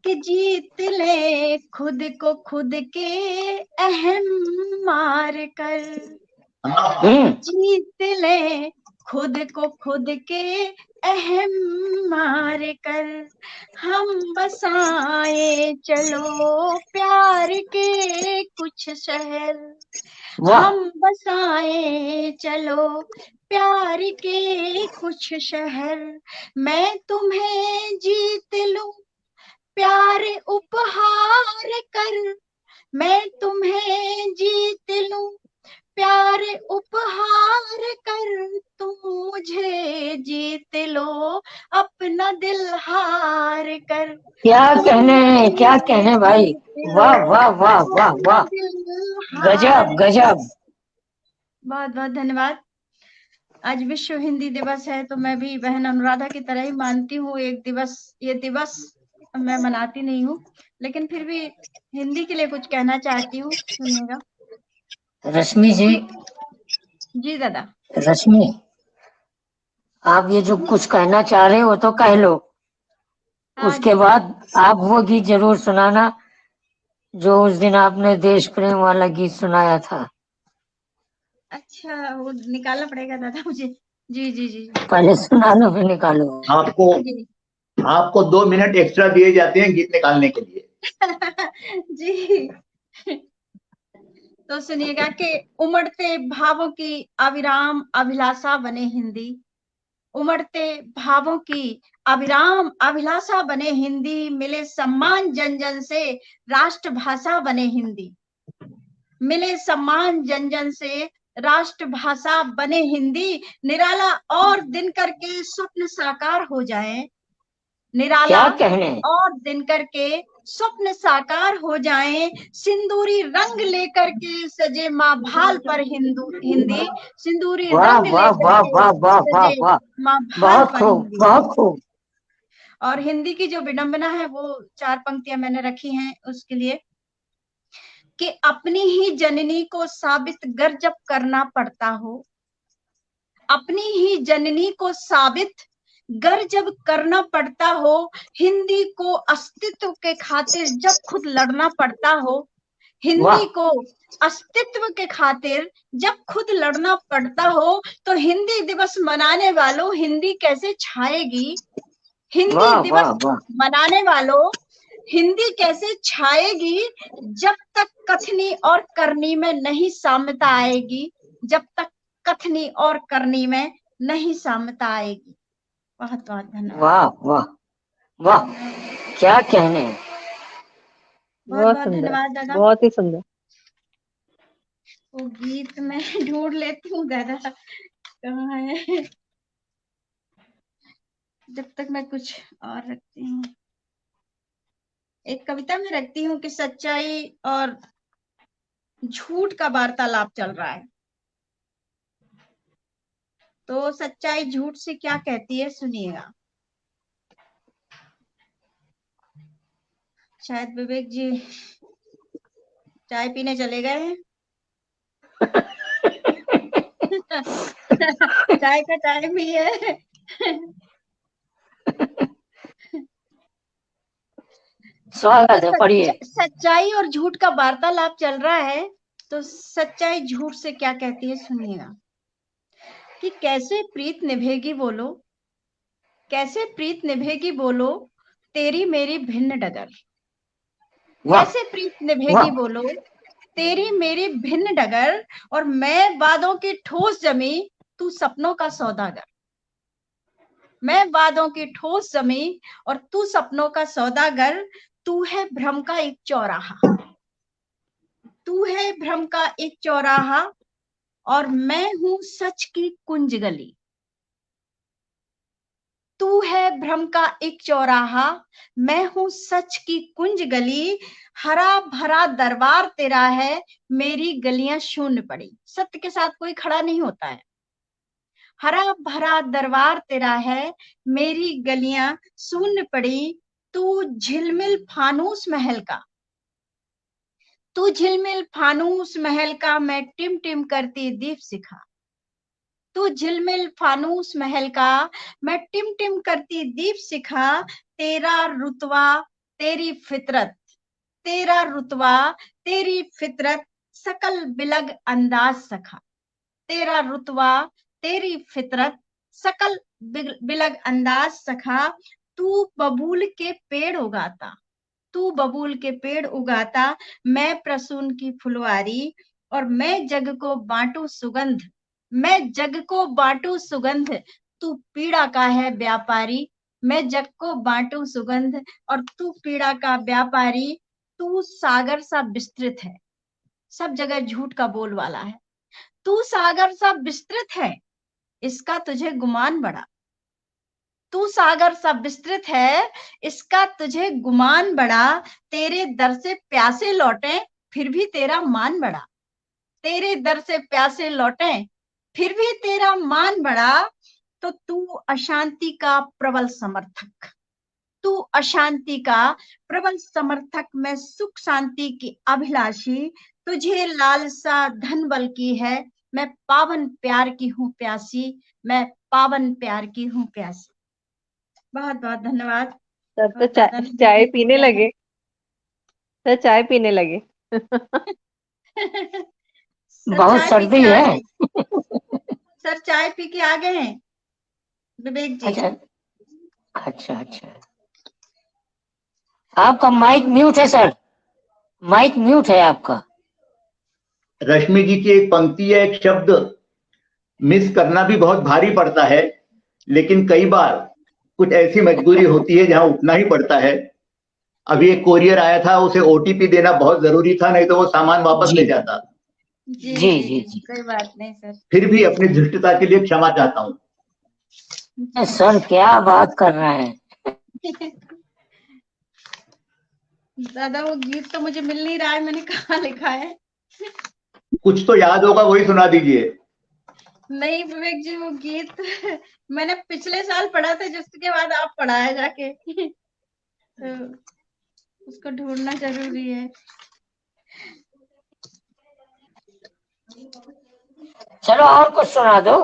कि जीत ले खुद को खुद के अहम मार कर, जीत ले खुद को खुद के अहम मार कर, हम बसाए चलो प्यार के कुछ शहर, हम बसाए चलो प्यार के कुछ शहर, मैं तुम्हें जीत लूं प्यार उपहार कर, मैं तुम्हें जीत लूं प्यार उपहार कर, तुम मुझे जीत लो अपना दिल हार कर। क्या कहने भाई, वाह वाह वाह वाह वाह, गजब गजब। बहुत बहुत धन्यवाद। आज विश्व हिंदी दिवस है तो मैं भी बहन अनुराधा की तरह ही मानती हूँ। ये दिवस मैं मनाती नहीं हूँ, लेकिन फिर भी हिंदी के लिए कुछ कहना चाहती हूँ, सुनिएगा। रश्मि जी दादा। रश्मि, आप ये जो कुछ कहना चाह रहे हो तो कह लो। उसके बाद आप वो गीत जरूर सुनाना जो उस दिन आपने देश प्रेम वाला गीत सुनाया था। अच्छा, वो निकालना पड़ेगा दादा मुझे। जी जी जी, पहले सुना लो फिर निकालो। आपको 2 मिनट एक्स्ट्रा दिए जाते हैं गीत निकालने के लिए। जी तो सुनिएगा कि उमड़ते भावों की अविराम अभिलाषा बने हिंदी, उमड़ते भावों की अविराम अभिलाषा बने हिंदी, मिले सम्मान जन जन से राष्ट्रभाषा बने हिंदी, मिले सम्मान जन जन से राष्ट्रभाषा बने हिंदी, निराला और दिनकर के स्वप्न साकार हो जाएं, निराला क्या कहने। और दिनकर के स्वप्न साकार हो जाएं, सिंदूरी रंग लेकर के सजे माँ भाल पर हिंदी, सिंदूरी वाह रंग वाह लेकर वाह के वाह वाह वाह सजे वाह, माँ भाल बहुत पर खूब हिंदी। बहुत खूब। और हिंदी की जो विडंबना है वो 4 पंक्तियां मैंने रखी हैं उसके लिए, कि अपनी ही जननी को साबित गर जब करना पड़ता हो, अपनी ही जननी को साबित गर जब करना पड़ता हो, हिंदी को अस्तित्व के खातिर जब खुद लड़ना पड़ता हो, हिंदी वाह को अस्तित्व के खातिर जब खुद लड़ना पड़ता हो, तो हिंदी दिवस मनाने वालों हिंदी कैसे छाएगी, हिंदी वाह दिवस वाह वाह, मनाने वालों हिंदी कैसे छाएगी, जब तक कथनी और करनी में नहीं साम्यता आएगी, जब तक कथनी और करनी में नहीं साम्यता आएगी। बहुत बहुत धन्यवाद। वाह वाह वाह, क्या कहने। बहुत बहुत बहुत सुंदर, धन्यवाद दादा। बहुत ही सुंदर। वो गीत मैं ढूंढ लेती हूँ दादा, कहाँ है, जब तक मैं कुछ और रखती हूँ। एक कविता में रखती हूँ कि सच्चाई और झूठ का वार्तालाप चल रहा है, तो सच्चाई झूठ से क्या कहती है सुनिएगा। शायद विवेक जी चाय पीने चले गए हैं। चाय का टाइम ही है। स्वागत है, पढ़िए। सच्चाई और झूठ का वार्तालाप चल रहा है, तो सच्चाई झूठ से क्या कहती है सुनिएगा, कि कैसे प्रीत निभेगी बोलो, कैसे प्रीत निभेगी बोलो, तेरी मेरी भिन्न डगर, वाह कैसे प्रीत निभेगी वाह, बोलो, तेरी मेरी भिन्न डगर, और मैं वादों की ठोस जमी, तू सपनों का सौदागर, मैं वादों की ठोस जमी और तू सपनों का सौदागर, तू है भ्रम का एक चौराहा, तू है भ्रम का एक चौराहा, और मैं हूं सच की कुंज गली, तू है भ्रम का एक चौराहा, मैं हूं सच की कुंज गली, हरा भरा दरबार तेरा है, मेरी गलियां शून्य पड़ी। सत्य के साथ कोई खड़ा नहीं होता है। हरा भरा दरबार तेरा है, मेरी गलियां शून्य पड़ी, तू झिलमिल फानूस महल का, तू झिलमिल फानूस महल का, मैं टिम टिम करती दीप शिखा, तू झिलमिल फानूस महल का, मैं टिम टिम करती दीप शिखा, तेरा रुतबा तेरी फितरत, तेरा रुतबा तेरी फितरत, सकल बिलग अंदाज सखा, तेरा रुतबा तेरी फितरत, सकल बिलग अंदाज सखा, तू बबूल के पेड़ उगाता, तू बबूल के पेड़ उगाता, मैं प्रसून की फुलवारी, और मैं जग को बांटू सुगंध, मैं जग को बांटू सुगंध, तू पीड़ा का है व्यापारी, मैं जग को बांटू सुगंध, और तू पीड़ा का व्यापारी, तू सागर सा विस्तृत है, सब जगह झूठ का बोलवाला है, तू सागर सा विस्तृत है, इसका तुझे गुमान बड़ा, तू सागर सा विस्तृत है, इसका तुझे गुमान बड़ा, तेरे दर से प्यासे लौटे फिर भी तेरा मान बड़ा, तेरे दर से प्यासे लौटे फिर भी तेरा मान बड़ा, तो तू अशांति का प्रबल समर्थक, तू अशांति का प्रबल समर्थक, मैं सुख शांति की अभिलाषी, तुझे लालसा धन बल की है, मैं पावन प्यार की हूँ प्यासी, मैं पावन प्यार की हूँ प्यासी। बहुत बहुत धन्यवाद। सर तो चाय पीने लगे, सर चाय पीने लगे। बहुत सर्दी है। सर चाय पी के आ गए हैं विवेक जी। अच्छा अच्छा अच्छा, आपका माइक म्यूट है सर, माइक म्यूट है आपका। रश्मि जी की एक पंक्ति है, एक शब्द मिस करना भी बहुत भारी पड़ता है, लेकिन कई बार कुछ ऐसी मजबूरी होती है जहां उठना ही पड़ता है। अभी एक कोरियर आया था, उसे ओटीपी देना बहुत जरूरी था, नहीं तो वो सामान वापस ले जाता। जी जी, जी जी, जी जी। कोई बात नहीं सर। फिर भी अपनी धृष्टता के लिए क्षमा चाहता हूँ। सर क्या बात कर रहे हैं। दादा वो गीत तो मुझे मिल नहीं रहा है, मैंने कहाँ लिखा है। कुछ तो याद होगा, वही सुना दीजिए। नहीं विवेक जी, वो गीत मैंने पिछले साल पढ़ा था, जिसके बाद आप पढ़ाया जाके। तो उसको ढूंढना जरूरी है। चलो और कुछ सुना दो,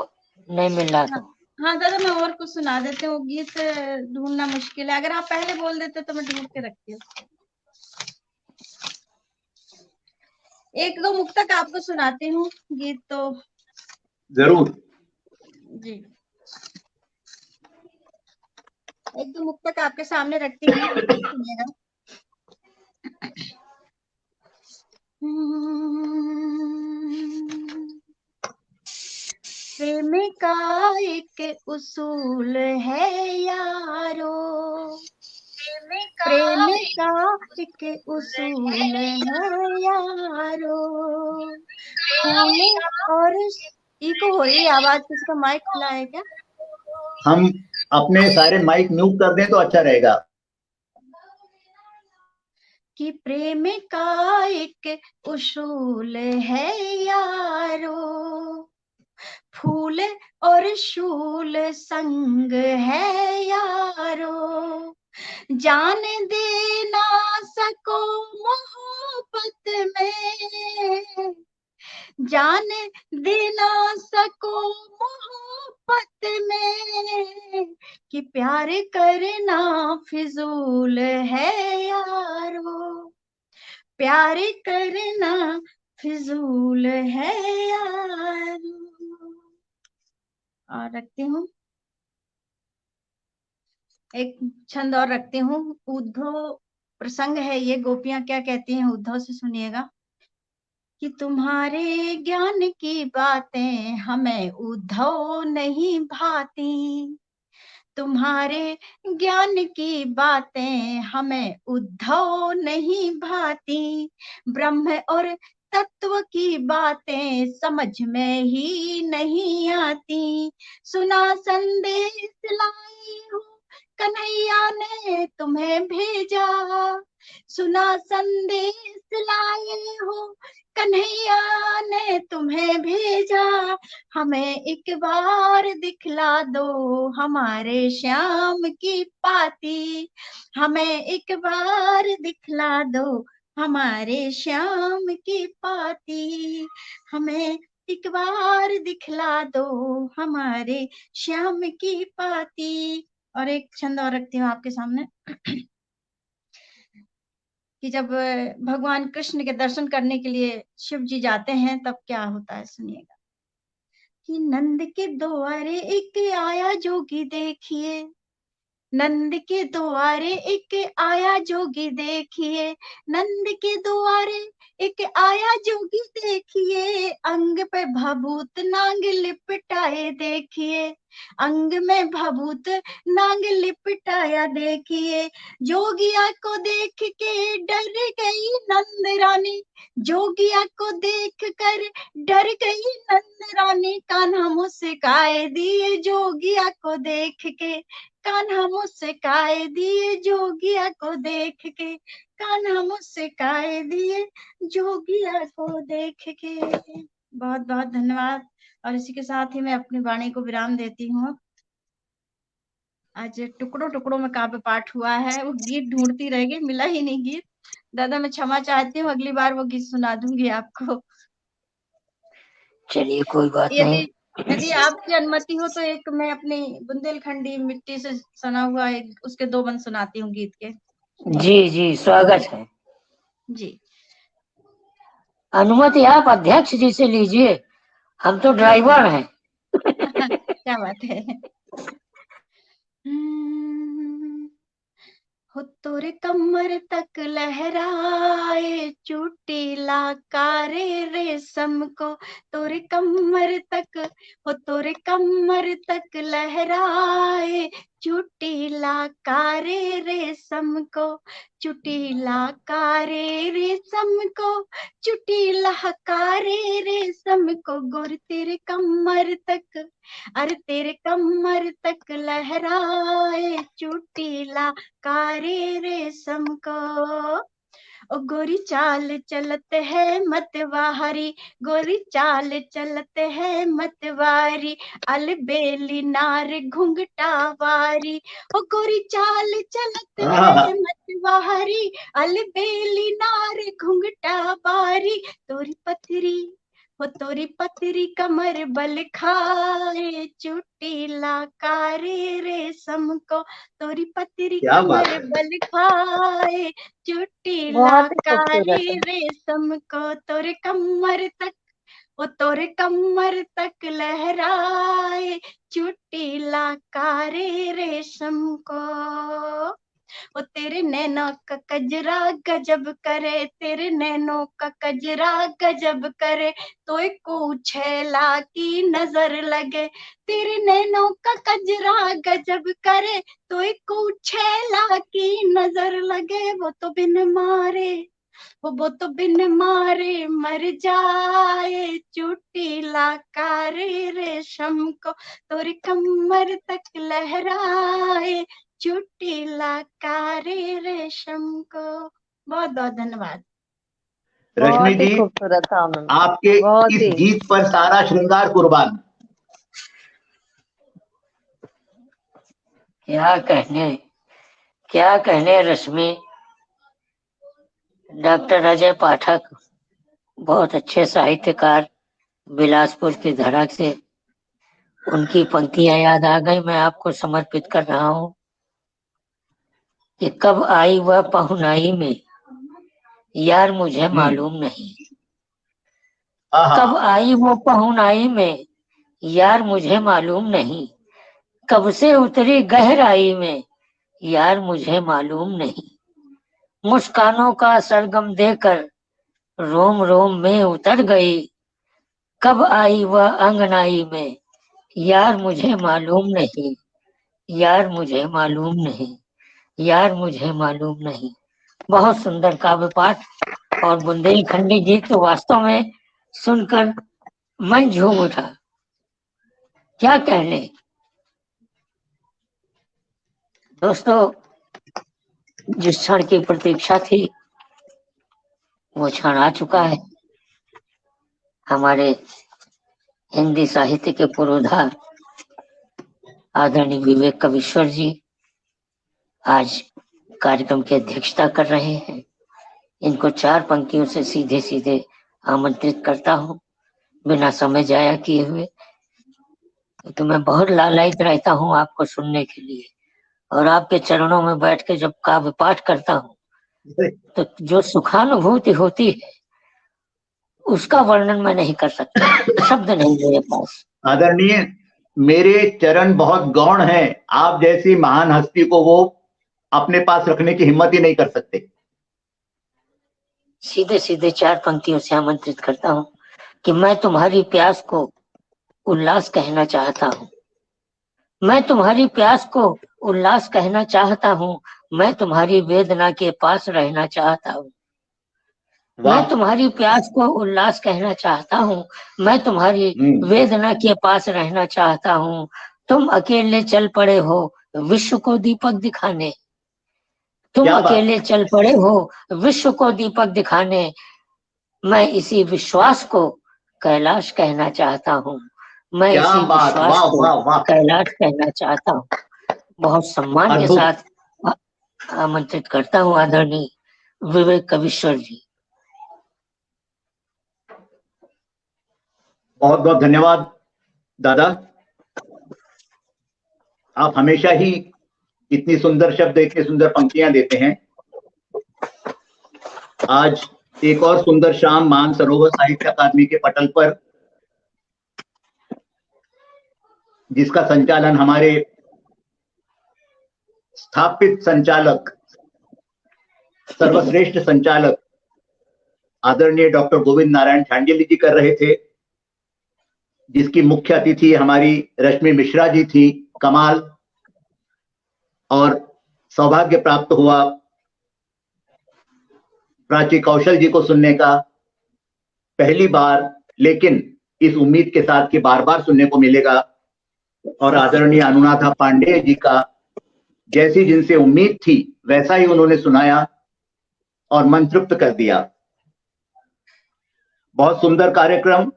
नहीं मिल रहा तो। हाँ दादा मैं और कुछ सुना देते हूँ, गीत ढूंढना मुश्किल है, अगर आप पहले बोल देते तो मैं ढूंढ के रखती हूँ। एक दो मुक्तक आपको सुनाती हूँ, गीत तो जरूर। जी एक दो मुक्तक आपके सामने रखती हूँ, सुनिएगा। प्रेम का एक उसूल है यारो, प्रेम का एक उसूल है यारो, फूल और इको हो रही है आवाज, किसका माइक खुला है क्या? हम अपने सारे माइक म्यूट कर दें तो अच्छा रहेगा। कि प्रेम का एक उसूल है यारो, फूल और शूल संग है यारो, जान दे ना सको मोहब्बत में, जान दे ना सको मोहब्बत में, कि प्यार करना फिजूल है यारो, प्यार करना फिजूल है यारो। और रखती हूँ एक छंद और रखती हूँ, उद्धव प्रसंग है ये, गोपियां क्या कहती हैं उद्धव से सुनिएगा। कि तुम्हारे ज्ञान की बातें हमें उद्धव नहीं भाती, तुम्हारे ज्ञान की बातें हमें उद्धव नहीं भाती, ब्रह्म और तत्व की बातें समझ में ही नहीं आती, सुना संदेश लाई हूँ कन्हैया ने तुम्हें भेजा, सुना संदेश लाए हो कन्हैया ने तुम्हें भेजा, हमें एक बार दिखला दो हमारे श्याम की पाती, हमें एक बार दिखला दो हमारे श्याम की पाती, हमें एक बार दिखला दो हमारे श्याम की पाती। और एक छंद और रखती हूँ आपके सामने। कि जब भगवान कृष्ण के दर्शन करने के लिए शिव जी जाते हैं तब क्या होता है, सुनिएगा। कि नंद के द्वारे एक आया जोगी देखिए, नंद के द्वारे एक आया जोगी देखिए, नंद के द्वारे एक आया जोगी देखिए, अंग पे भभूत नांग लिपटाए देखिए, अंग में भभूत नांग लिपटाया देखिए, जोगिया को देख के डर गई नंद रानी, जोगिया को देख कर डर गई नंद रानी, कान्हा मुस्काए दिए जोगिया को देख के, कान्हा मुस्काए दिए जोगिया को देख के, कान्हा मुस्काए दिए जोगिया को देख के। बहुत बहुत धन्यवाद। और इसी के साथ ही मैं अपनी वाणी को विराम देती हूँ। आज टुकड़ों टुकड़ों में काव्य पाठ हुआ है, वो गीत ढूंढती रह गई, मिला ही नहीं गीत। दादा मैं क्षमा चाहती हूँ, अगली बार वो गीत सुना दूंगी आपको। चलिए कोई बात यदि नहीं। यदि आपकी अनुमति हो तो एक मैं अपनी बुंदेलखंडी मिट्टी से सना हुआ एक उसके दो बंद सुनाती हूँ गीत के। जी जी स्वागत है। जी अनुमति आप अध्यक्ष जी से लीजिए, हम तो ड्राइवर हैं। क्या बात है। हो तोरे कमर तक लहराए चुटीला कारे रेशम को, तोरे कमर तक, हो तोरे कमर तक लहराए चुटीला कारे रेशम को, चुटीला कारे रेशम को, चुटीला कारे रेशम को, गोर तेरे कमर तक, अरे तेरे कमर तक लहराए चुटीला कारे रेशम को। ओ गोरी चाल चलते है मतवारी, गोरी चाल चलते है मतवारी, अलबेली नार घुंघटा वारी, ओ गोरी चाल चलते है मतवारी, अलबेली नार घुंघटा वारी, तोरी पथरी, हो तोरी पतरी कमर बल खाए चुटीला कारे रेशम को, तोरी पतरी क्या बात कमर है। बल खाए चुटीला बहुत ही कारे खूबसूरत है। रेशम को, तोरे कमर तक, वो तोरे कमर तक लहराए चुटीला कारे रेशम को। वो तेरे नैनों का कजरा गजब करे, तेरे नैनों का कजरा गजब करे, तो एक छैला की नजर लगे, तेरे नैनों का कजरा गजब करे, तो एक छैला की नजर लगे, वो तो बिन मारे, वो तो बिन मारे मर जाए चुटीला कारे रेशम को, तोरी कमर तक लहराए चुटीला कारे रेशम को। बहुत बहुत धन्यवाद। रश्मि बहुत ही जी, खूबसूरत था मैम, आपके बहुत इस ही। गीत पर सारा श्रृंगार कुर्बान। क्या कहने रश्मि। डॉक्टर अजय पाठक बहुत अच्छे साहित्यकार, बिलासपुर की धड़क से उनकी पंक्तियां याद आ गई, मैं आपको समर्पित कर रहा हूँ कि कब आई वह पहुनाई में यार मुझे मालूम नहीं, कब आई वो पहुनाई में यार मुझे मालूम नहीं, कब से उतरी गहराई में यार मुझे मालूम नहीं, मुस्कानों का सरगम देकर रोम रोम में उतर गई, कब आई वह अंगनाई में यार मुझे मालूम नहीं, यार मुझे मालूम नहीं, यार मुझे मालूम नहीं। बहुत सुंदर काव्य पाठ और बुंदेलखंडी गीत तो वास्तव में सुनकर मन झूम उठा। क्या कहने दोस्तों, जिस क्षण की प्रतीक्षा थी वो क्षण आ चुका है। हमारे हिंदी साहित्य के पुरोधा आदरणीय विवेक कवीश्वर जी आज कार्यक्रम की अध्यक्षता कर रहे हैं। इनको 4 पंक्तियों से सीधे सीधे आमंत्रित करता हूँ बिना समय जाया किए हुए, तो मैं बहुत लालायित रहता हूँ आपको सुनने के लिए, और आपके चरणों में बैठ के जब काव्य पाठ करता हूँ तो जो सुखानुभूति होती है उसका वर्णन मैं नहीं कर सकता, शब्द नहीं मेरे पास। आदरणीय, मेरे चरण बहुत गौण हैं, आप जैसी महान हस्ती को वो अपने पास रखने की हिम्मत ही नहीं कर सकते। सीधे सीधे 4 पंक्तियों से आमंत्रित करता हूँ कि मैं तुम्हारी प्यास को उल्लास कहना चाहता हूँ, मैं तुम्हारी प्यास को उल्लास कहना चाहता हूँ, मैं तुम्हारी वेदना के पास रहना चाहता हूँ, मैं तुम्हारी प्यास को उल्लास कहना चाहता हूँ, मैं तुम्हारी वेदना के पास रहना चाहता हूँ, तुम अकेले चल पड़े हो विश्व को दीपक दिखाने, तुम अकेले चल पड़े हो विश्व को दीपक दिखाने, मैं इसी विश्वास को कैलाश कहना चाहता हूँ, मैं इसी विश्वास को कैलाश कहना चाहता हूँ। बहुत सम्मान के साथ आमंत्रित करता हूँ आदरणीय विवेक कवीश्वर जी। बहुत बहुत धन्यवाद दादा, आप हमेशा ही इतनी सुंदर शब्द, इतनी सुंदर पंक्तियां देते हैं। आज एक और सुंदर शाम मानसरोवर साहित्य अकादमी के पटल पर, जिसका संचालन हमारे स्थापित संचालक सर्वश्रेष्ठ संचालक आदरणीय डॉक्टर गोविंद नारायण ठांडियल जी कर रहे थे, जिसकी मुख्य अतिथि हमारी रश्मि मिश्रा जी थी। कमाल। और सौभाग्य प्राप्त हुआ प्राची कौशल जी को सुनने का पहली बार, लेकिन इस उम्मीद के साथ कि बार बार सुनने को मिलेगा। और आदरणीय अनुराधा पांडेय जी का जैसी जिनसे उम्मीद थी वैसा ही उन्होंने सुनाया और मन तृप्त कर दिया। बहुत सुंदर कार्यक्रम,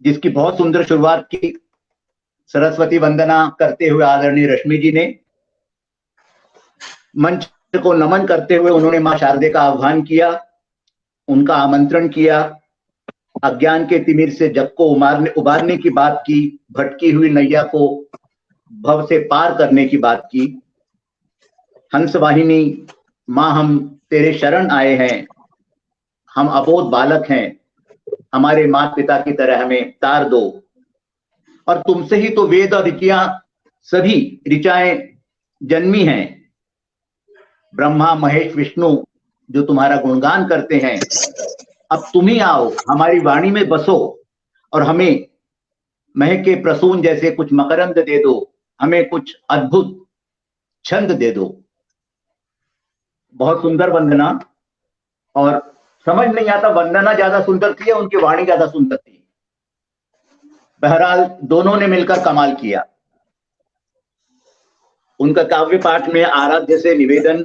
जिसकी बहुत सुंदर शुरुआत की सरस्वती वंदना करते हुए आदरणीय रश्मि जी ने। मंच को नमन करते हुए उन्होंने मां शारदे का आह्वान किया, उनका आमंत्रण किया, अज्ञान के तिमिर से जग को उबारने की बात की, भटकी हुई नैया को भव से पार करने की बात की। हंस वाहिनी मां, हम तेरे शरण आए हैं, हम अबोध बालक हैं, हमारे माता पिता की तरह हमें तार दो। और तुमसे ही तो वेद और ऋचियां, सभी ऋचाएं जन्मी हैं। ब्रह्मा महेश विष्णु जो तुम्हारा गुणगान करते हैं, अब तुम ही आओ, हमारी वाणी में बसो और हमें महके प्रसून जैसे कुछ मकरंद दे दो, हमें कुछ अद्भुत छंद दे दो। बहुत सुंदर वंदना। और समझ नहीं आता वंदना ज्यादा सुंदर थी या उनकी वाणी ज्यादा सुंदर थी। बहरहाल दोनों ने मिलकर कमाल किया। उनका काव्य पाठ में आराध्य से निवेदन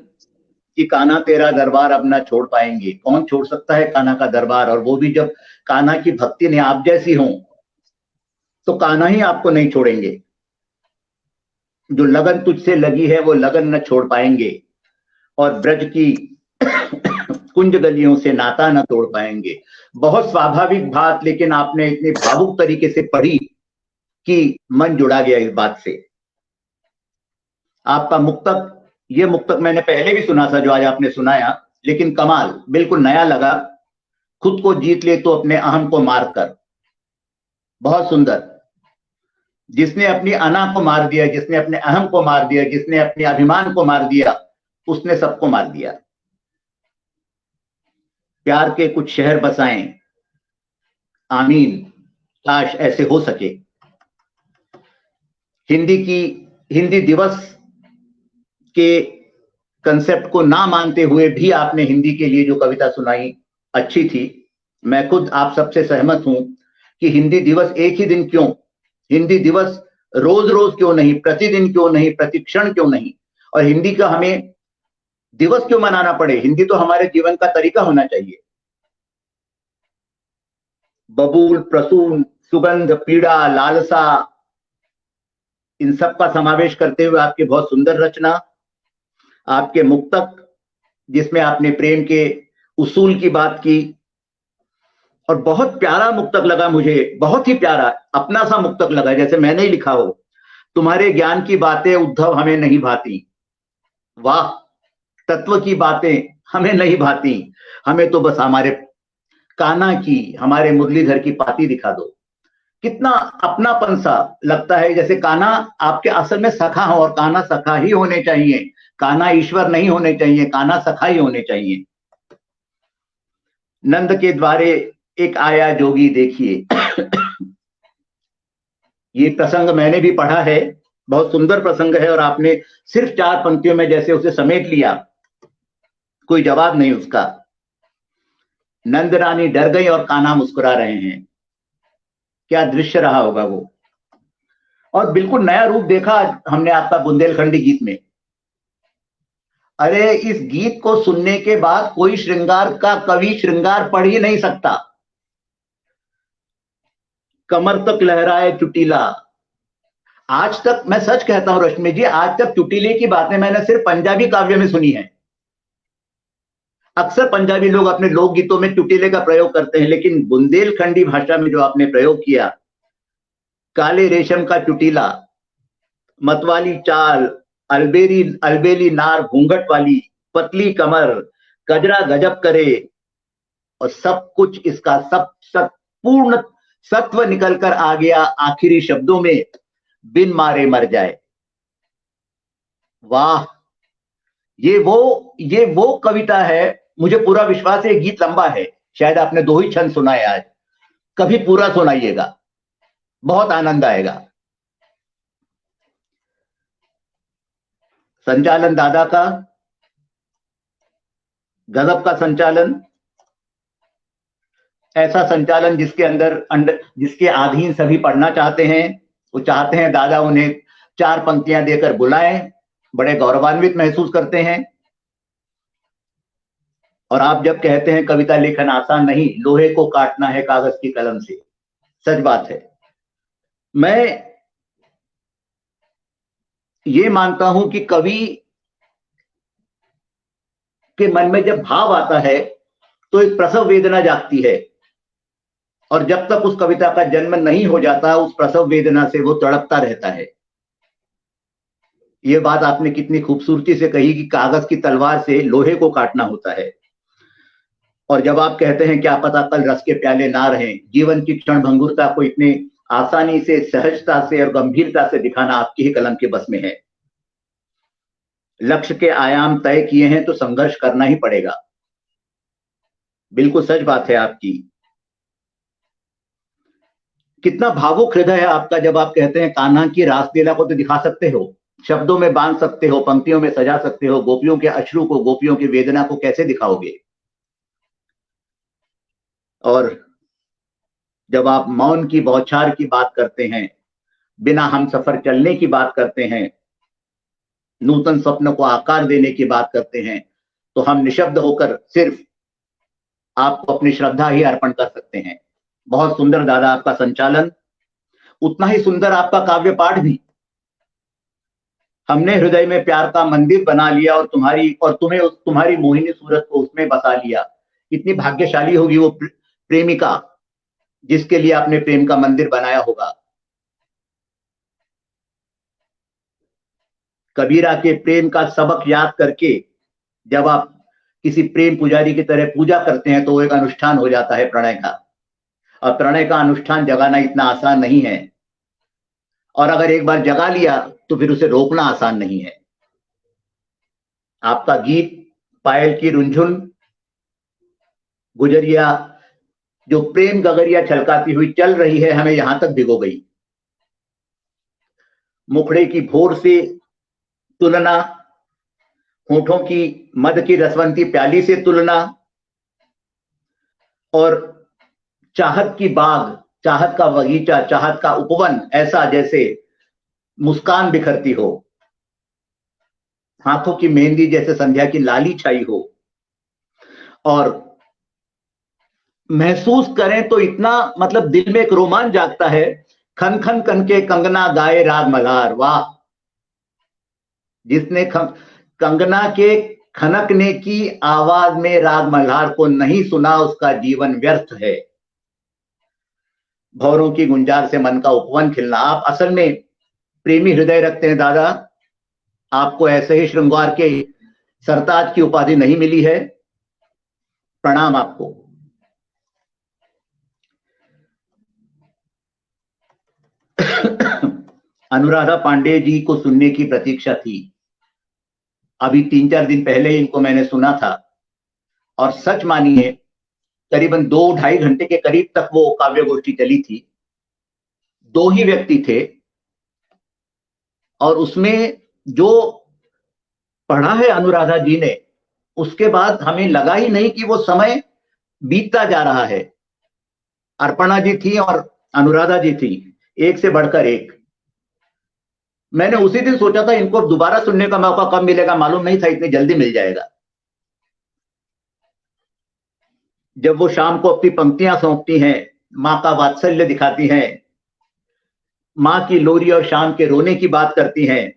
कि कान्हा तेरा दरबार अब ना छोड़ पाएंगे। कौन छोड़ सकता है कान्हा का दरबार, और वो भी जब कान्हा की भक्ति ने आप जैसी हो, तो कान्हा ही आपको नहीं छोड़ेंगे। जो लगन तुझसे लगी है वो लगन न छोड़ पाएंगे, और ब्रज की कुंज गलियों से नाता न तोड़ पाएंगे। बहुत स्वाभाविक बात, लेकिन आपने इतने भावुक तरीके से पढ़ी कि मन जुड़ा गया इस बात से। आपका मुक्तक, ये मुक्तक मैंने पहले भी सुना था जो आज आपने सुनाया, लेकिन कमाल, बिल्कुल नया लगा। खुद को जीत ले तो अपने अहम को मार कर। बहुत सुंदर। जिसने अपनी अना को मार दिया, जिसने अपने अहम को मार दिया, जिसने अपने अभिमान को मार दिया, उसने सबको मार दिया। प्यार के कुछ शहर बसाएं, आमीन, काश ऐसे हो सके। हिंदी दिवस के कंसेप्ट को ना मानते हुए भी आपने हिंदी के लिए जो कविता सुनाई अच्छी थी। मैं खुद आप सबसे सहमत हूं कि हिंदी दिवस एक ही दिन क्यों, हिंदी दिवस रोज रोज क्यों नहीं, प्रतिदिन क्यों नहीं, प्रतिक्षण क्यों नहीं, और हिंदी का हमें दिवस क्यों मनाना पड़े। हिंदी तो हमारे जीवन का तरीका होना चाहिए। बबूल, प्रसून, सुगंध, पीड़ा, लालसा, इन सब का समावेश करते हुए आपकी बहुत सुंदर रचना। आपके मुक्तक जिसमें आपने प्रेम के उसूल की बात की, और बहुत प्यारा मुक्तक लगा मुझे, बहुत ही प्यारा, अपना सा मुक्तक लगा, जैसे मैंने ही लिखा हो। तुम्हारे ज्ञान की बातें उद्धव हमें नहीं भाती। वाह, तत्व की बातें हमें नहीं भाती, हमें तो बस हमारे कान्हा की, हमारे मुरलीधर की पाती दिखा दो। कितना अपनापन सा लगता है, जैसे कान्हा आपके असल में सखा हो, और कान्हा सखा ही होने चाहिए। कान्हा ईश्वर नहीं होने चाहिए, कान्हा सखा ही होने चाहिए। नंद के द्वारे एक आया जोगी देखिए, ये प्रसंग मैंने भी पढ़ा है, बहुत सुंदर प्रसंग है, और आपने सिर्फ 4 पंक्तियों में जैसे उसे समेट लिया, कोई जवाब नहीं उसका। नंद रानी डर गई और कान्हा मुस्कुरा रहे हैं। क्या दृश्य रहा होगा वो। और बिल्कुल नया रूप देखा हमने आपका बुंदेलखंडी गीत में। अरे इस गीत को सुनने के बाद कोई श्रृंगार का कवि श्रृंगार पढ़ ही नहीं सकता। कमर तक लहराए चुटीला। आज तक मैं सच कहता हूं रश्मि जी, आज तक चुटीले की बातें मैंने सिर्फ पंजाबी काव्य में सुनी है। अक्सर पंजाबी लोग अपने लोकगीतों में चुटीले का प्रयोग करते हैं, लेकिन बुंदेलखंडी भाषा में जो आपने प्रयोग किया, काले रेशम का चुटीला, मतवाली चाल, अलबेली नार घूंघट वाली, पतली कमर, कजरा गजब करे, और सब कुछ इसका सब पूर्ण सत्व निकलकर आ गया आखिरी शब्दों में, बिन मारे मर जाए। वाह, ये वो कविता है, मुझे पूरा विश्वास है। गीत लंबा है, शायद आपने 2 ही छंद सुनाए आज, कभी पूरा सुनाइएगा, बहुत आनंद आएगा। संचालन दादा का, गजब का संचालन, ऐसा संचालन जिसके जिसके अधीन सभी पढ़ना चाहते हैं। वो चाहते हैं दादा उन्हें 4 पंक्तियां देकर बुलाएं, बड़े गौरवान्वित महसूस करते हैं। और आप जब कहते हैं कविता लेखन आसान नहीं, लोहे को काटना है कागज की कलम से, सच बात है। मैं ये मानता हूं कि कवि के मन में जब भाव आता है तो एक प्रसव वेदना जागती है, और जब तक उस कविता का जन्म नहीं हो जाता उस प्रसव वेदना से वो तड़पता रहता है। ये बात आपने कितनी खूबसूरती से कही कि कागज की तलवार से लोहे को काटना होता है। और जब आप कहते हैं क्या पता कल रस के प्याले ना रहें, जीवन की क्षण भंगुरता को इतने आसानी से, सहजता से और गंभीरता से दिखाना आपकी ही कलम के बस में है। लक्ष्य के आयाम तय किए हैं तो संघर्ष करना ही पड़ेगा, बिल्कुल सच बात है आपकी। कितना भावुक हृदय है आपका जब आप कहते हैं कान्हा की रासलीला को तो दिखा सकते हो, शब्दों में बांध सकते हो, पंक्तियों में सजा सकते हो, गोपियों के अश्रु को, गोपियों की वेदना को कैसे दिखाओगे। और जब आप मौन की बौछार की बात करते हैं, बिना हम सफर चलने की बात करते हैं, नूतन स्वप्न को आकार देने की बात करते हैं, तो हम निशब्द होकर सिर्फ आपको अपनी श्रद्धा ही अर्पण कर सकते हैं। बहुत सुंदर दादा आपका संचालन, उतना ही सुंदर आपका काव्य पाठ भी। हमने हृदय में प्यार का मंदिर बना लिया और तुम्हारी मोहिनी सूरत को उसमें बसा लिया। कितनी भाग्यशाली होगी वो प्रेमिका जिसके लिए आपने प्रेम का मंदिर बनाया होगा। कबीरा के प्रेम का सबक याद करके जब आप किसी प्रेम पुजारी की तरह पूजा करते हैं तो वो एक अनुष्ठान हो जाता है प्रणय का, और प्रणय का अनुष्ठान जगाना इतना आसान नहीं है, और अगर एक बार जगा लिया तो फिर उसे रोकना आसान नहीं है। आपका गीत पायल की रुंझुन गुजरिया, जो प्रेम गगरिया छलकाती हुई चल रही है, हमें यहां तक भिगो गई। मुखड़े की भोर से तुलना, होठों की मद की रसवंती प्याली से तुलना, और चाहत की बाग, चाहत का बगीचा, चाहत का उपवन, ऐसा जैसे मुस्कान बिखरती हो, हाथों की मेहंदी जैसे संध्या की लाली छाई हो। और महसूस करें तो इतना मतलब दिल में एक रोमांच जागता है। खन खन कन के कंगना गाए राग मल्हार, वाह! जिसने कंगना के खनकने की आवाज में राग मल्हार को नहीं सुना उसका जीवन व्यर्थ है। भौरों की गुंजार से मन का उपवन खिलना। आप असल में प्रेमी हृदय रखते हैं दादा, आपको ऐसे ही श्रृंगार के सरताज की उपाधि नहीं मिली है, प्रणाम आपको। अनुराधा पांडे जी को सुनने की प्रतीक्षा थी। अभी 3-4 दिन पहले इनको मैंने सुना था, और सच मानिए करीबन 2-2.5 घंटे के करीब तक वो काव्य गोष्ठी चली थी। 2 ही व्यक्ति थे, और उसमें जो पढ़ा है अनुराधा जी ने, उसके बाद हमें लगा ही नहीं कि वो समय बीतता जा रहा है। अर्पणा जी थी और अनुराधा जी थी, एक से बढ़कर एक। मैंने उसी दिन सोचा था इनको दोबारा सुनने का मौका कब मिलेगा, मालूम नहीं था इतनी जल्दी मिल जाएगा। जब वो शाम को अपनी पंक्तियां सौंपती हैं, माँ का वात्सल्य दिखाती हैं, माँ की लोरी और शाम के रोने की बात करती हैं,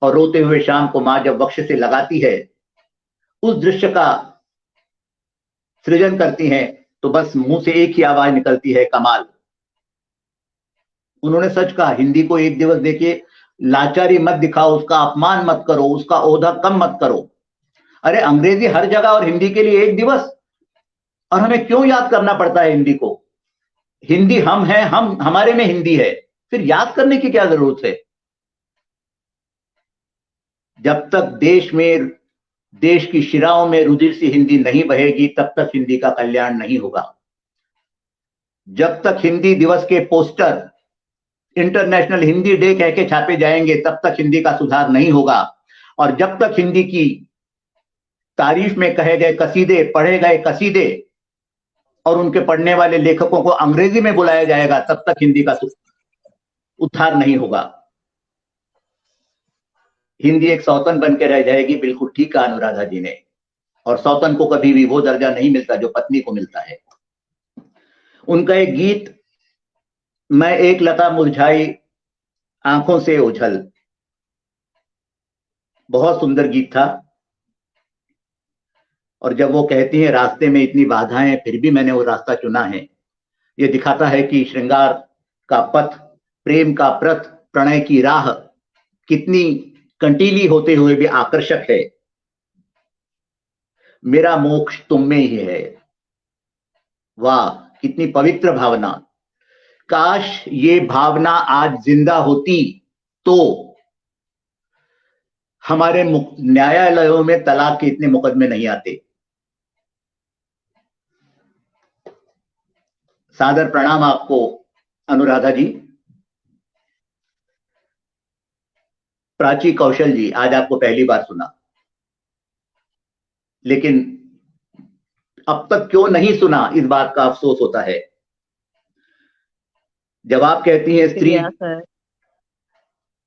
और रोते हुए शाम को माँ जब वक्ष से लगाती है, उस दृश्य का सृजन करती हैं, तो बस मुंह से एक ही आवाज निकलती है, कमाल। उन्होंने सच कहा, हिंदी को एक दिवस देखिए, लाचारी मत दिखाओ, उसका अपमान मत करो, उसका ओहदा कम मत करो। अरे अंग्रेजी हर जगह और हिंदी के लिए एक दिवस, और हमें क्यों याद करना पड़ता है हिंदी को? हिंदी हम हैं, हमारे में हिंदी है, फिर याद करने की क्या जरूरत है? जब तक देश में देश की शिराओं में रुधिर सी हिंदी नहीं बहेगी तब तक हिंदी का कल्याण नहीं होगा। जब तक हिंदी दिवस के पोस्टर इंटरनेशनल हिंदी डे कह के छापे जाएंगे तब तक हिंदी का सुधार नहीं होगा। और जब तक हिंदी की तारीफ में कहे गए कसीदे, पढ़े गए कसीदे और उनके पढ़ने वाले लेखकों को अंग्रेजी में बुलाया जाएगा तब तक हिंदी का उद्धार नहीं होगा। हिंदी एक सौतन बन के रह जाएगी। बिल्कुल ठीक कहा अनुराधा जी ने। और सौतन को कभी भी वो दर्जा नहीं मिलता जो पत्नी को मिलता है। उनका एक गीत, मैं एक लता मुरझाई आंखों से ओझल, बहुत सुंदर गीत था। और जब वो कहती हैं रास्ते में इतनी बाधाएं फिर भी मैंने वो रास्ता चुना है, ये दिखाता है कि श्रृंगार का पथ, प्रेम का प्रथ, प्रणय की राह कितनी कंटीली होते हुए भी आकर्षक है। मेरा मोक्ष तुम में ही है। वाह, कितनी पवित्र भावना। काश ये भावना आज जिंदा होती तो हमारे न्यायालयों में तलाक के इतने मुकदमे नहीं आते। सादर प्रणाम आपको अनुराधा जी। प्राची कौशल जी, आज आपको पहली बार सुना, लेकिन अब तक क्यों नहीं सुना इस बात का अफसोस होता है। जब आप कहती हैं स्त्री,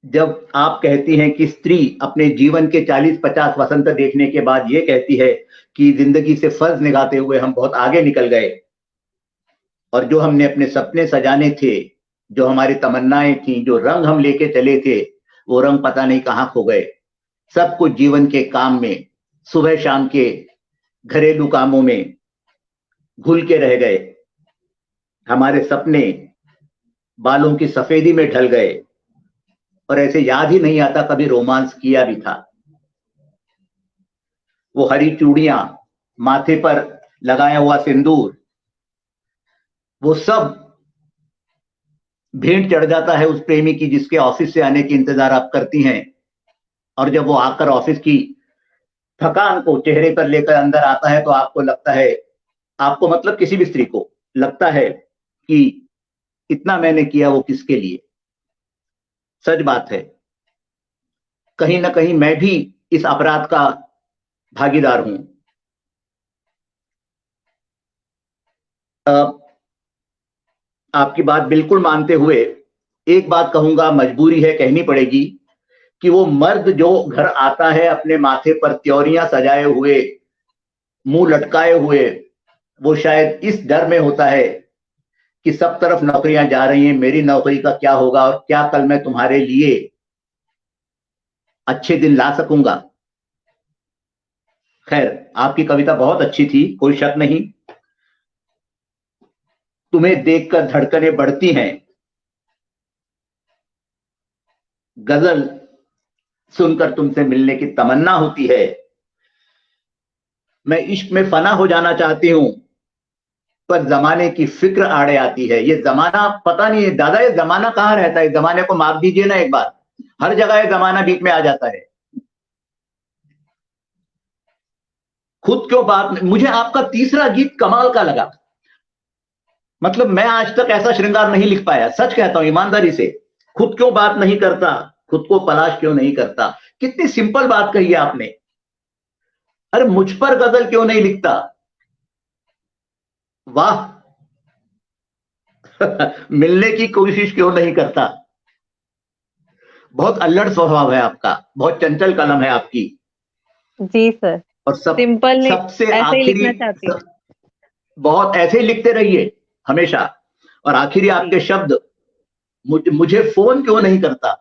जब आप कहती हैं कि स्त्री अपने जीवन के 40-50 वसंत देखने के बाद ये कहती है कि जिंदगी से फर्ज निभाते हुए हम बहुत आगे निकल गए और जो हमने अपने सपने सजाने थे, जो हमारी तमन्नाएं थी, जो रंग हम लेके चले थे, वो रंग पता नहीं कहां खो गए। सब कुछ जीवन के काम में, सुबह शाम के घरेलू कामों में घुल के रह गए। हमारे सपने बालों की सफेदी में ढल गए और ऐसे याद ही नहीं आता कभी रोमांस किया भी था। वो हरी चूड़ियां, माथे पर लगाया हुआ सिंदूर, वो सब भेंट चढ़ जाता है उस प्रेमी की जिसके ऑफिस से आने की इंतजार आप करती हैं। और जब वो आकर ऑफिस की थकान को चेहरे पर लेकर अंदर आता है तो आपको लगता है, आपको मतलब किसी भी स्त्री को लगता है कि इतना मैंने किया वो किसके लिए। सच बात है, कहीं ना कहीं मैं भी इस अपराध का भागीदार हूं। आपकी बात बिल्कुल मानते हुए एक बात कहूंगा, मजबूरी है कहनी पड़ेगी, कि वो मर्द जो घर आता है अपने माथे पर त्योरियां सजाए हुए, मुंह लटकाए हुए, वो शायद इस डर में होता है कि सब तरफ नौकरियां जा रही हैं, मेरी नौकरी का क्या होगा और क्या कल मैं तुम्हारे लिए अच्छे दिन ला सकूंगा। खैर, आपकी कविता बहुत अच्छी थी, कोई शक नहीं। तुम्हें देखकर धड़कनें बढ़ती हैं, गजल सुनकर तुमसे मिलने की तमन्ना होती है। मैं इश्क में फना हो जाना चाहती हूं पर जमाने की फिक्र आड़े आती है। ये जमाना पता नहीं है दादा, ये जमाना कहां रहता है? जमाने को मार दीजिए ना एक बार, हर जगह ये जमाना बीच में आ जाता है। खुद क्यों बात, मुझे आपका तीसरा गीत कमाल का लगा। मतलब मैं आज तक ऐसा श्रृंगार नहीं लिख पाया, सच कहता हूं ईमानदारी से। खुद क्यों बात नहीं करता, खुद को तलाश क्यों नहीं करता। कितनी सिंपल बात कही है आपने। अरे मुझ पर गजल क्यों नहीं लिखता, वाह। मिलने की कोशिश क्यों नहीं करता। बहुत अल्लड़ स्वभाव है आपका, बहुत चंचल कलम है आपकी। जी सर, और सिंपल सबसे ऐसे ही लिखना आखिरी, चाहती हूँ। बहुत ऐसे ही लिखते रहिए हमेशा। और आखिरी आपके शब्द, मुझे फोन क्यों नहीं करता।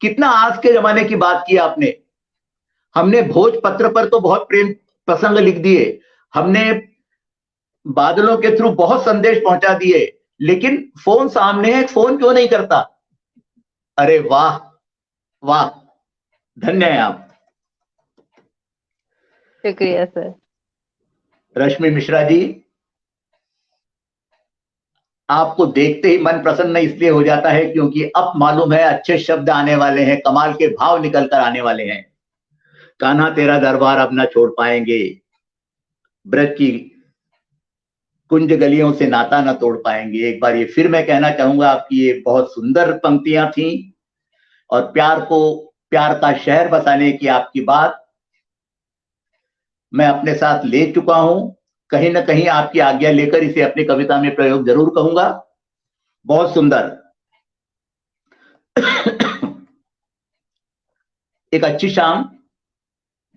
कितना आज के जमाने की बात की आपने। हमने भोजपत्र पर तो बहुत प्रेम प्रसंग लिख दिए, हमने बादलों के थ्रू बहुत संदेश पहुंचा दिए, लेकिन फोन सामने है, फोन क्यों नहीं करता। अरे वाह वाह, धन्य है आप। शुक्रिया सर। रश्मि मिश्रा जी, आपको देखते ही मन प्रसन्न इसलिए हो जाता है क्योंकि अब मालूम है अच्छे शब्द आने वाले हैं, कमाल के भाव निकल कर आने वाले हैं। कान्हा तेरा दरबार अब ना छोड़ पाएंगे, ब्रज की कुंज गलियों से नाता ना तोड़ पाएंगे। एक बार ये फिर मैं कहना चाहूंगा, आपकी ये बहुत सुंदर पंक्तियां थी और प्यार का शहर बसाने की आपकी बात मैं अपने साथ ले चुका हूं। कहीं ना कहीं आपकी आज्ञा लेकर इसे अपनी कविता में प्रयोग जरूर करूंगा। बहुत सुंदर। एक अच्छी शाम,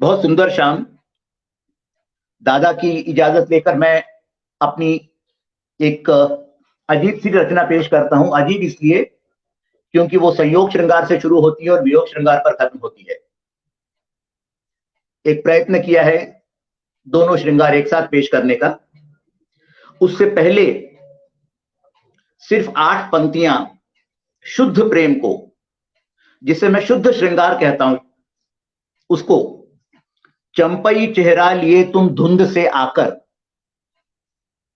बहुत सुंदर शाम। दादा की इजाजत लेकर मैं अपनी एक अजीब सी रचना पेश करता हूं। अजीब इसलिए क्योंकि वो संयोग श्रृंगार से शुरू होती है और वियोग श्रृंगार पर खत्म होती है। एक प्रयत्न किया है दोनों श्रृंगार एक साथ पेश करने का। उससे पहले सिर्फ 8 पंक्तियां शुद्ध प्रेम को, जिसे मैं शुद्ध श्रृंगार कहता हूं, उसको चंपई चेहरा लिए तुम धुंध से आकर,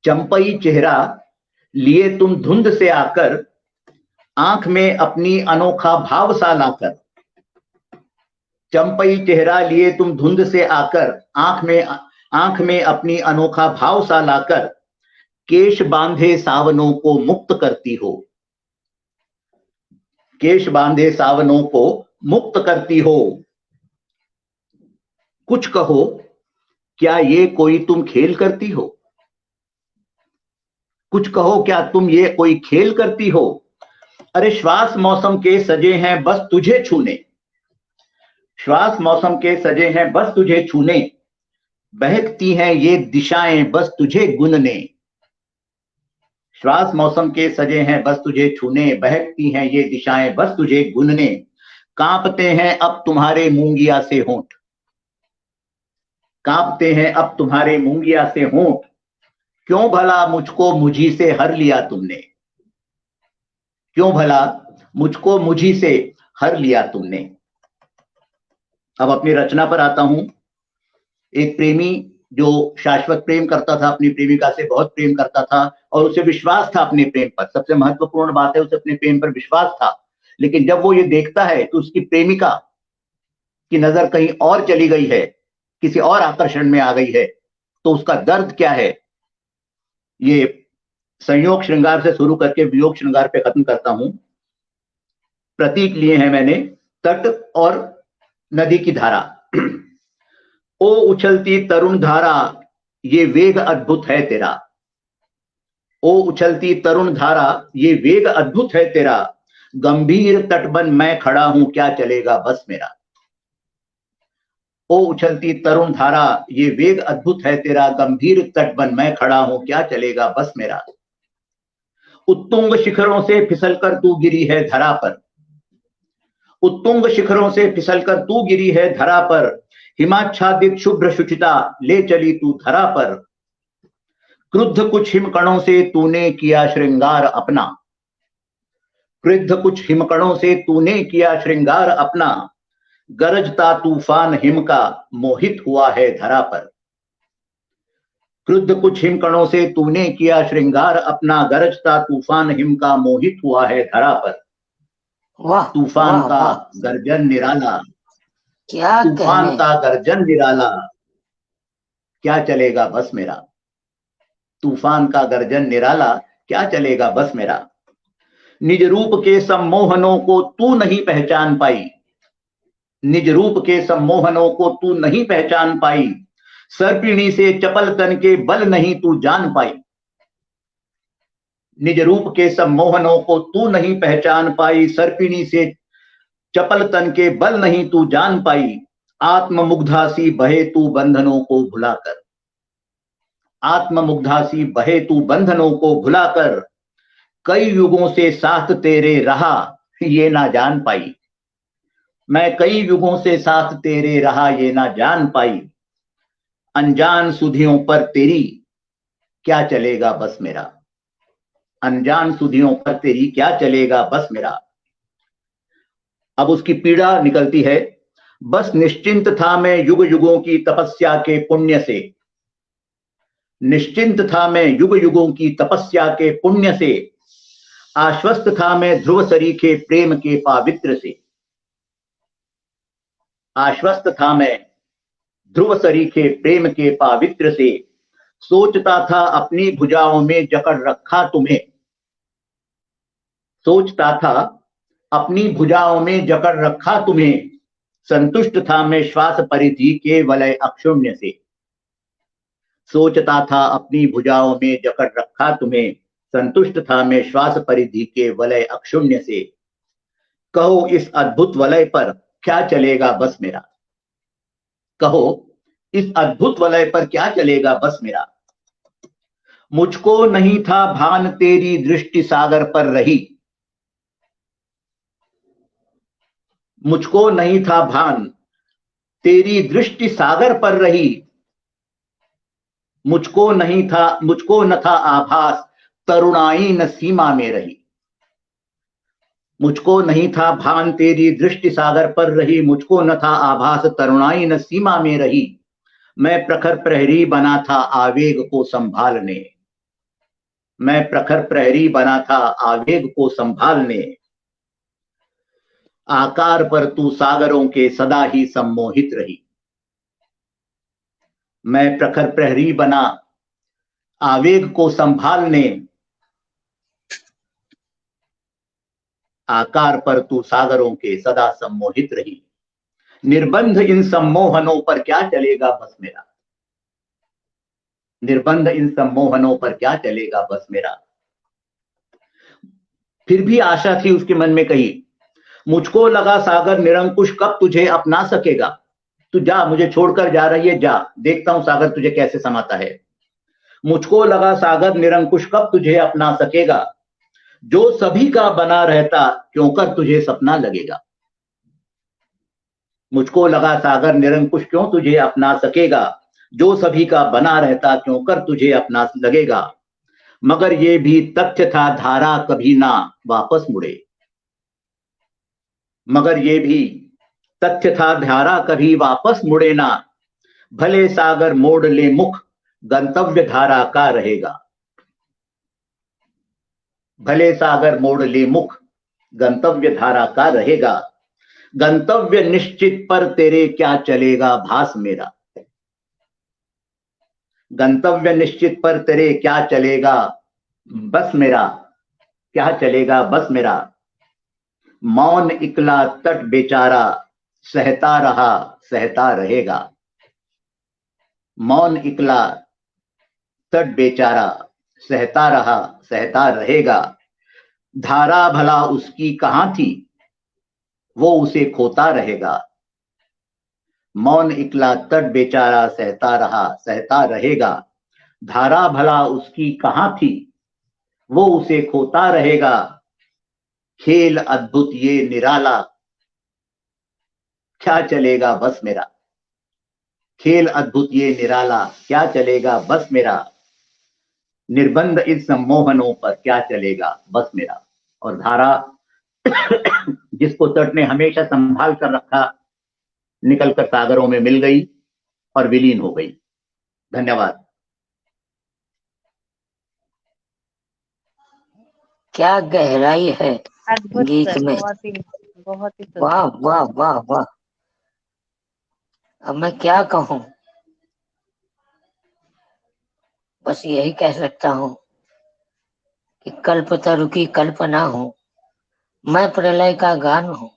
चंपई चेहरा लिए तुम धुंध से आकर, आंख में अपनी अनोखा भाव सा लाकर, चंपई चेहरा लिए तुम धुंध से आकर, आंख में अपनी अनोखा भाव सा लाकर, केश बांधे सावनों को मुक्त करती हो, केश बांधे सावनों को मुक्त करती हो। कुछ कहो, क्या ये कोई तुम खेल करती हो, कुछ कहो क्या तुम ये कोई खेल करती हो। अरे श्वास मौसम के सजे हैं बस तुझे छूने, श्वास मौसम के सजे हैं बस तुझे छूने, बहकती हैं ये दिशाएं बस तुझे गुनने, श्वास मौसम के सजे हैं बस तुझे छूने, बहकती हैं ये दिशाएं बस तुझे गुनने, कांपते हैं अब तुम्हारे मूंगिया से होंठ, कांपते हैं अब तुम्हारे मूंगिया से होंठ, क्यों भला मुझको मुझी से हर लिया तुमने, क्यों भला मुझको मुझी से हर लिया तुमने। अब अपनी रचना पर आता हूं। एक प्रेमी जो शाश्वत प्रेम करता था, अपनी प्रेमिका से बहुत प्रेम करता था और उसे विश्वास था अपने प्रेम पर। सबसे महत्वपूर्ण बात है, उसे अपने प्रेम पर विश्वास था। लेकिन जब वो ये देखता है कि उसकी प्रेमिका की नजर कहीं और चली गई है, किसी और आकर्षण में आ गई है, तो उसका दर्द क्या है, ये संयोग श्रृंगार से शुरू करके वियोग श्रृंगार पे खत्म करता हूं। प्रतीक लिए हैं मैंने तट और नदी की धारा। ओ उछलती तरुण धारा ये वेग अद्भुत है तेरा, ओ उछलती तरुण धारा ये वेग अद्भुत है तेरा, गंभीर तटबंध मैं खड़ा हूं क्या चलेगा बस मेरा। ओ उछलती तरुण धारा ये वेग अद्भुत है तेरा, गंभीर तटबंध मैं खड़ा हूं क्या चलेगा बस मेरा। उत्तुंग शिखरों से फिसलकर तू गिरी है धरा पर, उत्तुंग शिखरों से फिसलकर तू गिरी है धरा पर, हिमाच्छादित शुभ्र शुचिता ले चली तू धरा पर, क्रुद्ध कुछ हिमकणों से तूने किया श्रृंगार अपना, क्रुद्ध कुछ हिमकणों से तूने किया श्रृंगार अपना, गरजता तूफान हिम का मोहित हुआ है धरा पर, क्रुद्ध कुछ हिमकणों से तूने किया श्रृंगार अपना, गरजता तूफान हिम का मोहित हुआ है धरा पर। वाह, तूफान वाह, का वाह, गर्जन निराला, क्या तूफान कहने। का गर्जन निराला क्या चलेगा बस मेरा, तूफान का गर्जन निराला क्या चलेगा बस मेरा। निज रूप के सम्मोहनों को तू नहीं पहचान पाई, निज रूप के सम्मोहनों को तू नहीं पहचान पाई, सर्पिणी से चपल तन के बल नहीं तू जान पाई, निज रूप के सम्मोहनों को तू नहीं पहचान पाई, सर्पिणी से चपल तन के बल नहीं तू जान पाई, आत्ममुग्धासी बहे तू बंधनों को भुलाकर, आत्ममुग्धासी बहे तू बंधनों को भुलाकर, कई युगों से साथ तेरे रहा ये ना जान पाई, मैं कई युगों से साथ तेरे रहा ये ना जान पाई, अनजान सुधियों पर तेरी क्या चलेगा बस मेरा, अनजान सुधियों पर तेरी क्या चलेगा बस मेरा। अब उसकी पीड़ा निकलती है। बस निश्चिंत था मैं युग युगों की तपस्या के पुण्य से, निश्चिंत था मैं युग युगों की तपस्या के पुण्य से, आश्वस्त था मैं ध्रुव सरीखे प्रेम के पावित्र से, आश्वस्त था मैं ध्रुव सरीखे प्रेम के पावित्र से, सोचता था अपनी भुजाओं में जकड़ रखा तुम्हें, सोचता था अपनी भुजाओं में जकड़ रखा तुम्हें, संतुष्ट था मैं श्वास परिधि के वलय अक्षुण्य से, सोचता था अपनी भुजाओं में जकड़ रखा तुम्हें, संतुष्ट था मैं श्वास परिधि के वलय अक्षुण्य से, कहो इस अद्भुत वलय पर क्या चलेगा बस मेरा, कहो इस अद्भुत वलय पर क्या चलेगा बस मेरा, मुझको नहीं था भान तेरी दृष्टि सागर पर रही, मुझको नहीं था भान तेरी दृष्टि सागर पर रही, मुझको न था आभास तरुणाई न सीमा में रही, मुझको नहीं था भान तेरी दृष्टि सागर पर रही, मुझको न था आभास तरुणाई न सीमा में रही, मैं प्रखर प्रहरी बना था आवेग को संभालने, मैं प्रखर प्रहरी बना था आवेग को संभालने, आकार पर तू सागरों के सदा ही सम्मोहित रही, मैं प्रखर प्रहरी बना आवेग को संभालने, आकार पर तू सागरों के सदा सम्मोहित रही, निर्बंध इन सम्मोहनों पर क्या चलेगा बस मेरा, निर्बंध इन सम्मोहनों पर क्या चलेगा बस मेरा, फिर भी आशा थी उसके मन में कही, मुझको लगा सागर निरंकुश कब तुझे अपना सकेगा, तू जा, मुझे छोड़कर जा रही है, जा, देखता हूं सागर तुझे कैसे समाता है, मुझको लगा सागर निरंकुश कब तुझे अपना सकेगा, जो सभी का बना रहता क्यों कर तुझे सपना लगेगा, मुझको लगा सागर निरंकुश क्यों तुझे अपना सकेगा, जो सभी का बना रहता क्यों कर तुझे अपना लगेगा, मगर ये भी तथ्य था धारा कभी ना वापस मुड़े, मगर ये भी तथ्य था धारा कभी वापस मुड़े ना, भले सागर मोड़ ले मुख गंतव्य धारा का रहेगा, भले सागर मोड़ ले मुख गंतव्य धारा का रहेगा, गंतव्य निश्चित पर तेरे क्या चलेगा भास मेरा, गंतव्य निश्चित पर तेरे क्या चलेगा बस मेरा, क्या चलेगा बस मेरा, मौन इकला तट बेचारा सहता रहा सहता रहेगा, मौन इकला तट बेचारा सहता रहा सहता रहेगा, धारा भला उसकी कहां थी वो उसे खोता रहेगा, मौन इकला तट बेचारा सहता रहा सहता रहेगा, धारा भला उसकी कहां थी वो उसे खोता रहेगा, खेल अद्भुत ये निराला क्या चलेगा बस मेरा, खेल अद्भुत ये निराला क्या चलेगा बस मेरा, निर्बंध इस सम्मोहनों पर क्या चलेगा बस मेरा, और धारा जिसको तट ने हमेशा संभाल कर रखा निकलकर सागरों में मिल गई और विलीन हो गई। धन्यवाद। क्या गहराई है अद्भुत गीत सर, में। बहुत ही सुंदर। वाह वाह वाह वाह। अब मैं क्या कहूं, बस यही कह सकता हूं कि कल्पतरु की कल्पना हूं, मैं प्रलय का गान हूं,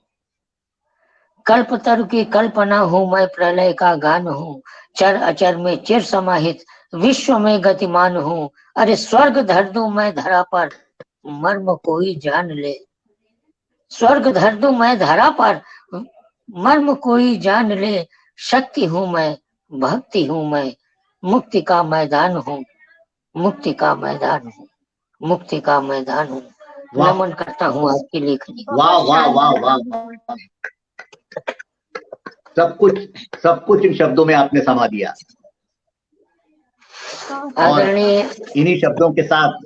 कल्पतरु की कल्पना हूं, मैं प्रलय का गान हूं, चर अचर में चिर समाहित विश्व में गतिमान हूं, अरे स्वर्ग धर दूं मैं धरा पर मर्म कोई जान ले, स्वर्ग धर दूं मैं धरा पर मर्म कोई जान ले, शक्ति हूं मैं भक्ति हूं मैं, मुक्ति का मैदान हूं, मुक्ति का मैदान हूं, मुक्ति का मैदान हूं। नमन करता हूं आपकी लेखनी। वाह वाह वाह वाह, सब कुछ इन शब्दों में आपने समा दिया। और इन्हीं शब्दों के साथ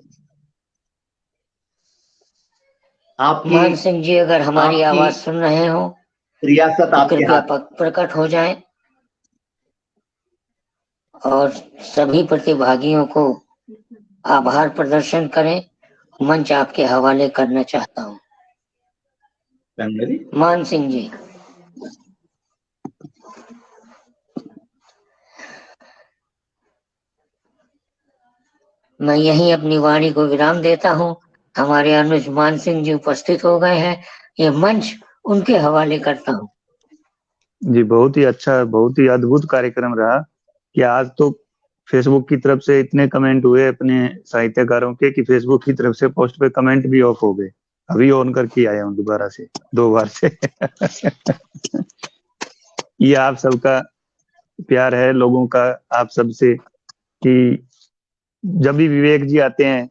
आपकी मान सिंह जी अगर हमारी आवाज सुन रहे हो रियासत तो आपके कृपया हाथ। प्रकट हो जाएं और सभी प्रतिभागियों को आभार प्रदर्शन करें। मंच आपके हवाले करना चाहता हूं। मान सिंह जी। मैं यहीं अपनी वाणी को विराम देता हूँ। हमारे अनुज मान सिंह जी उपस्थित हो गए हैं, ये मंच उनके हवाले करता हूँ। जी, बहुत ही अच्छा, बहुत ही अद्भुत कार्यक्रम रहा कि आज तो फेसबुक की तरफ से इतने कमेंट हुए अपने साहित्यकारों के कि फेसबुक की तरफ से पोस्ट पे कमेंट भी ऑफ हो गए। अभी ऑन करके आया हूँ दोबारा से 2 बार से। ये आप सबका प्यार है, लोगों का आप सबसे, कि जब भी विवेक जी आते हैं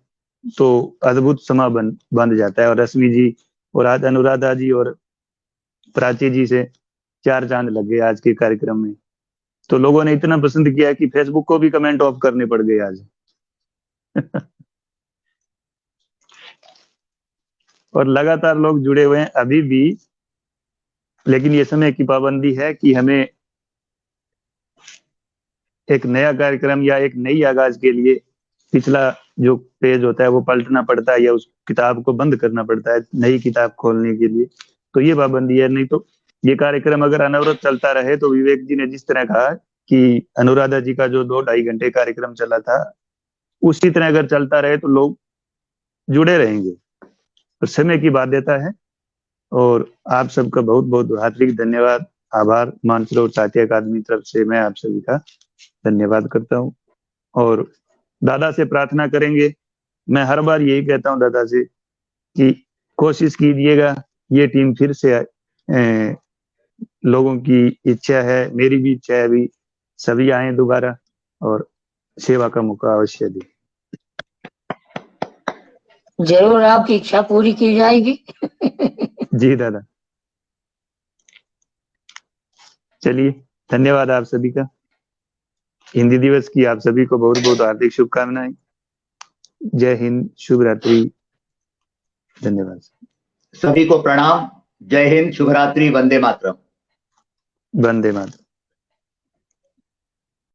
तो अद्भुत समा बन जाता है। और रश्मि जी और आज अनुराधा जी और प्राची जी से 4 चांद लग गए आज के कार्यक्रम में। तो लोगों ने इतना पसंद किया कि फेसबुक को भी कमेंट ऑफ करने पड़ गए आज। और लगातार लोग जुड़े हुए हैं अभी भी, लेकिन ये समय की पाबंदी है कि हमें एक नया कार्यक्रम या एक नई आगाज के लिए पिछला जो पेज होता है वो पलटना पड़ता है या उस किताब को बंद करना पड़ता है नई किताब खोलने के लिए। तो ये पाबंदी है, नहीं तो ये कार्यक्रम अगर अनवरत चलता रहे तो विवेक जी ने जिस तरह कहा कि अनुराधा जी का जो 2-2.5 घंटे कार्यक्रम चला था उसी तरह अगर चलता रहे तो लोग जुड़े रहेंगे। तो समय की बाध्यता है। और आप सबका बहुत बहुत हार्दिक धन्यवाद, आभार। मानसरोवर साहित्य अकादमी तरफ से मैं आप सभी का धन्यवाद करता हूँ। और दादा से प्रार्थना करेंगे, मैं हर बार यही कहता हूँ दादा से कि कोशिश कीजिएगा ये टीम फिर से लोगों की इच्छा है, मेरी भी इच्छा है, अभी सभी आए दोबारा और सेवा का मौका अवश्य दें। जरूर आपकी इच्छा पूरी की जाएगी। जी दादा, चलिए धन्यवाद आप सभी का। हिंदी दिवस की आप सभी को बहुत बहुत हार्दिक शुभकामनाएं। जय हिंद, शुभ रात्रि, धन्यवाद। सभी को प्रणाम, जय हिंद, शुभ रात्रि, वंदे मातरम। वंदे मातरम।